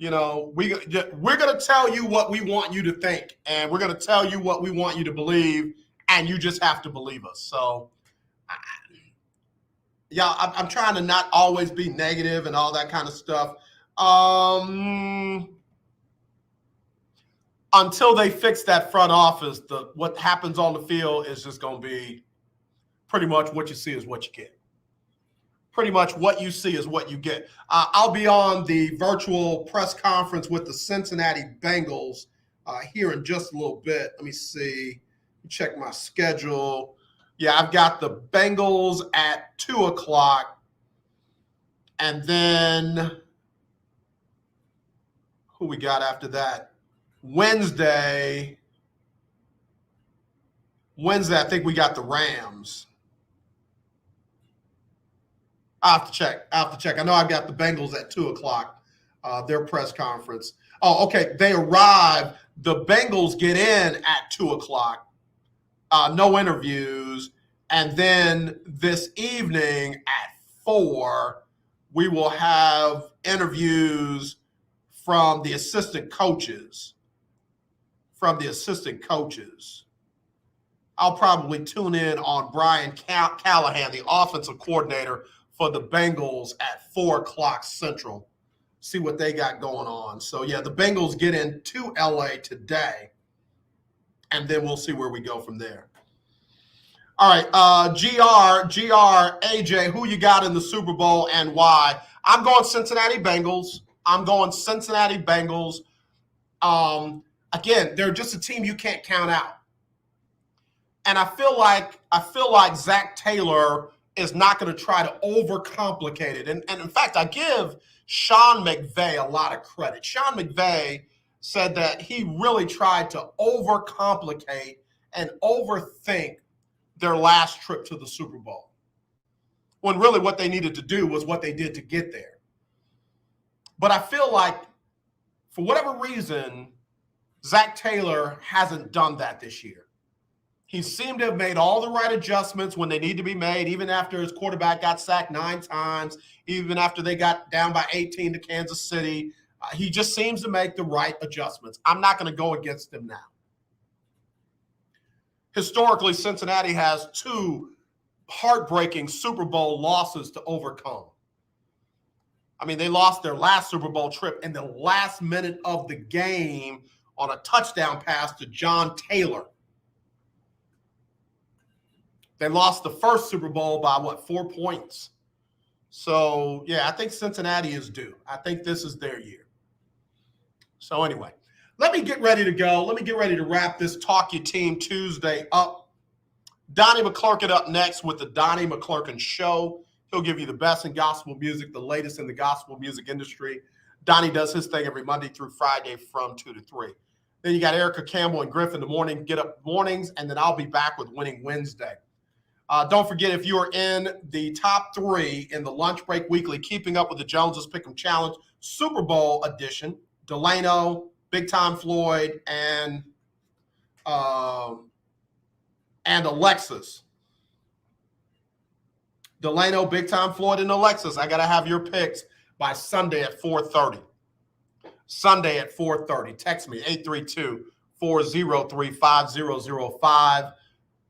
gonna tell you what we want you to think, and we're gonna tell you what we want you to believe, and you just have to believe us. So, I'm trying to not always be negative and all that kind of stuff. Until they fix that front office, what happens on the field is just going to be pretty much what you see is what you get. Pretty much what you see is what you get. I'll be on the virtual press conference with the Cincinnati Bengals here in just a little bit. Let me see. Check my schedule. Yeah, I've got the Bengals at 2 o'clock. And then who we got after that? Wednesday, I think we got the Rams. I'll have to check. I know I've got the Bengals at 2 o'clock, their press conference. Oh, okay. They arrive. The Bengals get in at 2 o'clock. No interviews. And then this evening at 4, we will have interviews from the assistant coaches. I'll probably tune in on Brian Callahan, the offensive coordinator for the Bengals at 4 o'clock Central. See what they got going on. So, yeah, the Bengals get into LA today, and then we'll see where we go from there. All right, GR, AJ, who you got in the Super Bowl and why? I'm going Cincinnati Bengals. Again, they're just a team you can't count out. And I feel like Zach Taylor is not going to try to overcomplicate it. And in fact, I give Sean McVay a lot of credit. Sean McVay said that he really tried to overcomplicate and overthink their last trip to the Super Bowl, when really what they needed to do was what they did to get there. But I feel like, for whatever reason, Zach Taylor hasn't done that this year. He seemed to have made all the right adjustments when they need to be made, even after his quarterback got sacked 9 times, even after they got down by 18 to Kansas City. He just seems to make the right adjustments. I'm not going to go against him now. Historically, Cincinnati has 2 heartbreaking Super Bowl losses to overcome. I mean, they lost their last Super Bowl trip in the last minute of the game on a touchdown pass to John Taylor. They lost the first Super Bowl by, 4 points. So, yeah, I think Cincinnati is due. I think this is their year. So, anyway, let me get ready to go. Let me get ready to wrap this Talk Your Team Tuesday up. Donnie McClurkin up next with the Donnie McClurkin Show. He'll give you the best in gospel music, the latest in the gospel music industry. Donnie does his thing every Monday through Friday from 2 to 3. Then you got Erica Campbell and Griff in the morning, Get Up Mornings, and then I'll be back with Winning Wednesday. Don't forget, if you are in the top 3 in the Lunch Break Weekly, Keeping Up with the Joneses Pick'em Challenge Super Bowl edition, Delano, Big Time Floyd, and Alexis. Delano, Big Time Floyd, and Alexis. I got to have your picks by Sunday at 4:30. Sunday at 4:30. Text me, 832-403-5005.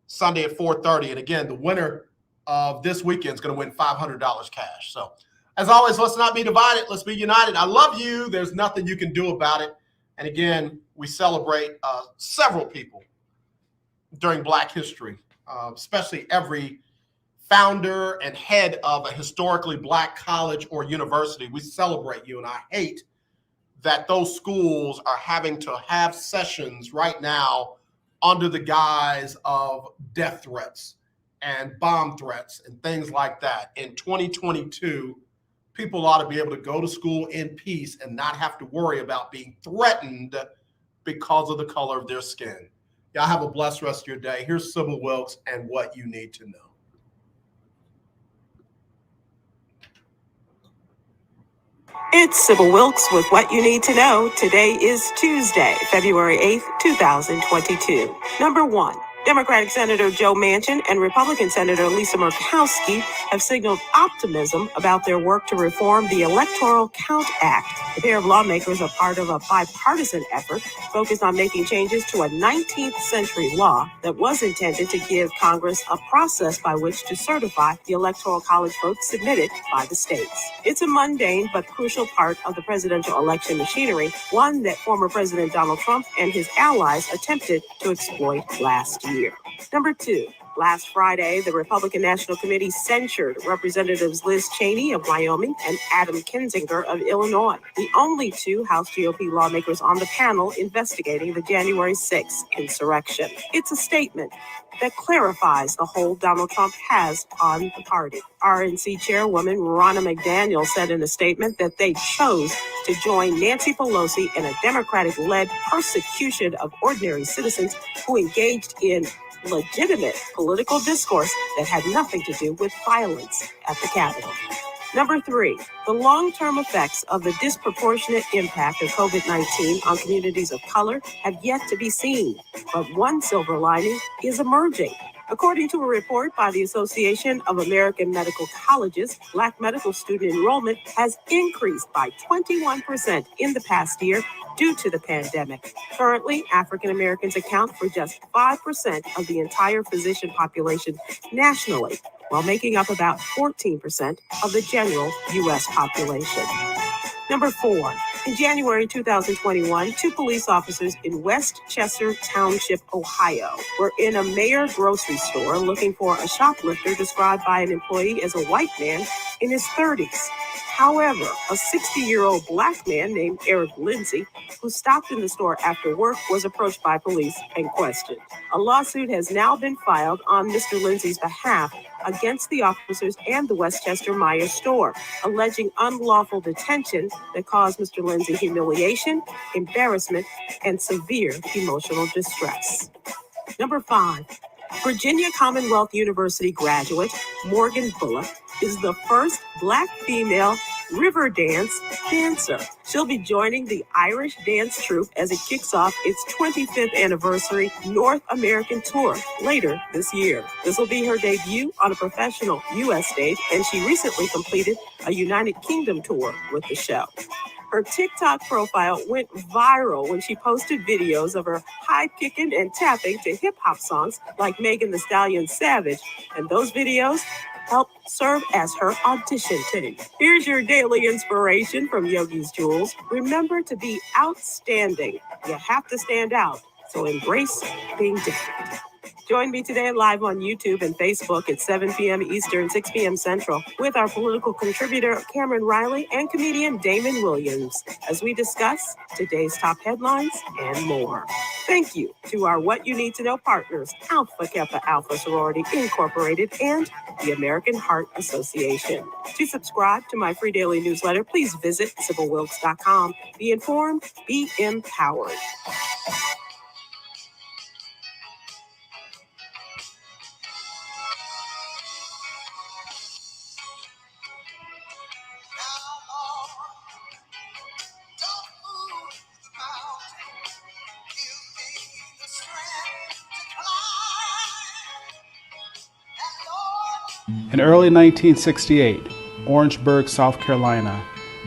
Sunday at 4:30. And again, the winner of this weekend is going to win $500 cash. So, as always, let's not be divided. Let's be united. I love you. There's nothing you can do about it. And again, we celebrate several people during Black History, especially every founder and head of a historically Black college or university. We celebrate you, and I hate that those schools are having to have sessions right now under the guise of death threats and bomb threats and things like that. In 2022, people ought to be able to go to school in peace and not have to worry about being threatened because of the color of their skin. Y'all have a blessed rest of your day. Here's Sybil Wilkes and What You Need to Know. It's Sybil Wilkes with What You Need to Know. Today is Tuesday, February 8th, 2022. Number 1. Democratic Senator Joe Manchin and Republican Senator Lisa Murkowski have signaled optimism about their work to reform the Electoral Count Act. The pair of lawmakers are part of a bipartisan effort focused on making changes to a 19th century law that was intended to give Congress a process by which to certify the Electoral College votes submitted by the states. It's a mundane but crucial part of the presidential election machinery, one that former President Donald Trump and his allies attempted to exploit last year. Number 2. Last Friday, the Republican National Committee censured Representatives Liz Cheney of Wyoming and Adam Kinzinger of Illinois, the only 2 House GOP lawmakers on the panel investigating the January 6th insurrection. It's a statement that clarifies the hold Donald Trump has on the party. RNC Chairwoman Ronna McDaniel said in a statement that they chose to join Nancy Pelosi in a Democratic-led persecution of ordinary citizens who engaged in legitimate political discourse that had nothing to do with violence at the Capitol. Number 3, the long-term effects of the disproportionate impact of COVID-19 on communities of color have yet to be seen, but one silver lining is emerging. According to a report by the Association of American Medical Colleges, Black medical student enrollment has increased by 21% in the past year due to the pandemic. Currently, African Americans account for just 5% of the entire physician population nationally, while making up about 14% of the general U.S. population. Number 4, in January 2021, 2 police officers in Westchester Township, Ohio, were in a Mayer grocery store looking for a shoplifter described by an employee as a white man in his 30s. However, a 60-year-old Black man named Eric Lindsay, who stopped in the store after work, was approached by police and questioned. A lawsuit has now been filed on Mr. Lindsay's behalf against the officers and the Westchester Meyer store, alleging unlawful detention that caused Mr. Lindsay humiliation, embarrassment, and severe emotional distress. Number 5, Virginia Commonwealth University graduate Morgan Bullock is the first Black female river dance dancer. She'll be joining the Irish dance troupe as it kicks off its 25th anniversary North American tour later this year. This will be her debut on a professional U.S. stage, and she recently completed a United Kingdom tour with the show. Her TikTok profile went viral when she posted videos of her high-kicking and tapping to hip-hop songs like Megan Thee Stallion's Savage, and those videos helped serve as her audition tape. Here's your daily inspiration from Yogi's Jewels. Remember to be outstanding. You have to stand out, so embrace being different. Join me today live on YouTube and Facebook at 7 p.m. Eastern, 6 p.m. Central with our political contributor Cameron Riley and comedian Damon Williams as we discuss today's top headlines and more. Thank you to our What You Need to Know partners, Alpha Kappa Alpha Sorority Incorporated and the American Heart Association. To subscribe to my free daily newsletter, please visit SybilWilkes.com. Be informed, be empowered. In early 1968, Orangeburg, South Carolina,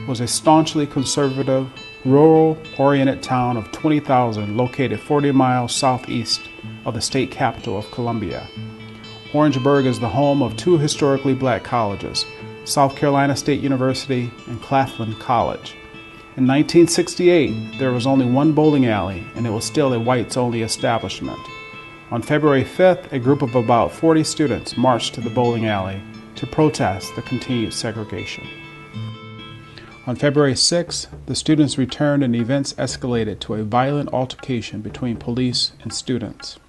was a staunchly conservative, rural-oriented town of 20,000 located 40 miles southeast of the state capital of Columbia. Orangeburg is the home of two historically black colleges, South Carolina State University and Claflin College. In 1968, there was only one bowling alley, and it was still a whites-only establishment. On February 5th, a group of about 40 students marched to the bowling alley to protest the continued segregation. On February 6th, the students returned and events escalated to a violent altercation between police and students.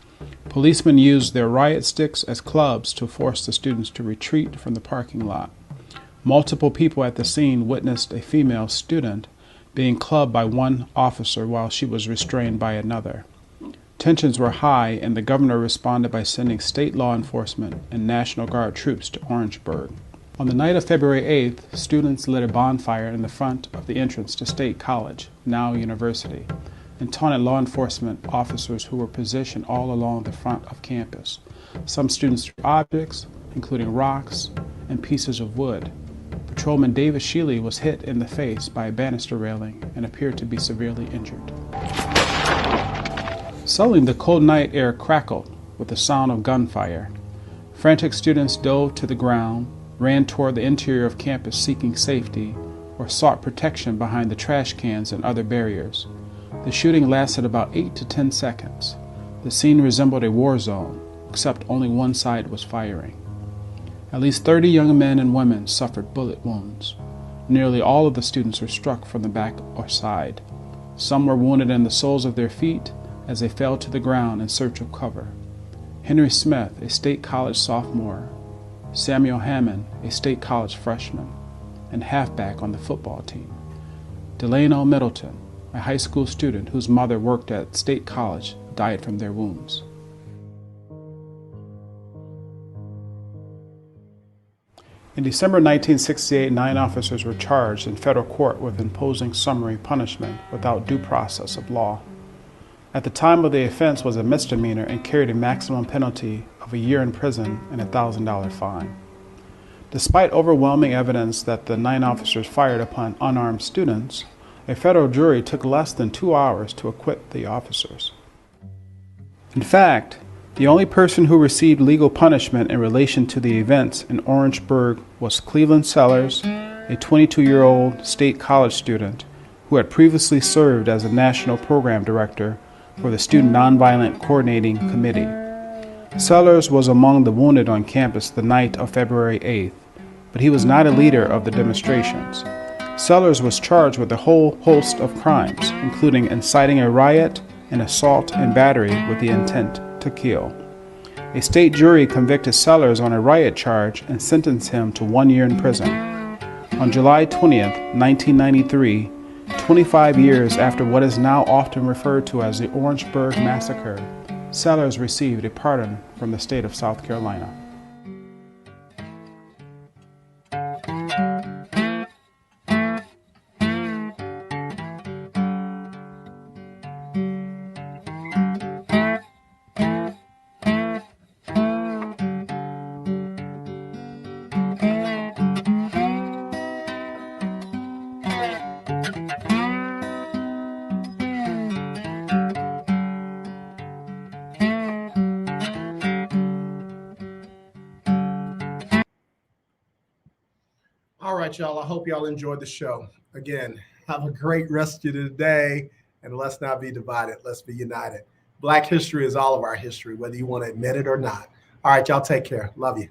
Policemen used their riot sticks as clubs to force the students to retreat from the parking lot. Multiple people at the scene witnessed a female student being clubbed by one officer while she was restrained by another. Tensions were high, and the governor responded by sending state law enforcement and National Guard troops to Orangeburg. On the night of February 8th, students lit a bonfire in the front of the entrance to State College, now University, and taunted law enforcement officers who were positioned all along the front of campus. Some students threw objects, including rocks and pieces of wood. Patrolman David Shealy was hit in the face by a banister railing and appeared to be severely injured. Suddenly, the cold night air crackled with the sound of gunfire. Frantic students dove to the ground, ran toward the interior of campus seeking safety, or sought protection behind the trash cans and other barriers. The shooting lasted about 8 to 10 seconds. The scene resembled a war zone, except only one side was firing. At least 30 young men and women suffered bullet wounds. Nearly all of the students were struck from the back or side. Some were wounded in the soles of their feet as they fell to the ground in search of cover. Henry Smith, a State College sophomore, Samuel Hammond, a State College freshman, and halfback on the football team. Delano Middleton, a high school student whose mother worked at State College, died from their wounds. In December 1968, 9 officers were charged in federal court with imposing summary punishment without due process of law. At the time of the offense was a misdemeanor and carried a maximum penalty of a year in prison and a $1,000 fine. Despite overwhelming evidence that the 9 officers fired upon unarmed students, a federal jury took less than 2 hours to acquit the officers. In fact, the only person who received legal punishment in relation to the events in Orangeburg was Cleveland Sellers, a 22-year-old State College student who had previously served as a national program director for the Student Nonviolent Coordinating Committee. Sellers was among the wounded on campus the night of February 8th, but he was not a leader of the demonstrations. Sellers was charged with a whole host of crimes, including inciting a riot and assault and battery with the intent to kill. A state jury convicted Sellers on a riot charge and sentenced him to 1 year in prison. On July 20th, 1993, 25 years after what is now often referred to as the Orangeburg Massacre, Sellers received a pardon from the state of South Carolina. All right, y'all. I hope y'all enjoyed the show. Again, have a great rest of the day, and let's not be divided. Let's be united. Black history is all of our history, whether you want to admit it or not. All right, y'all. Take care. Love you.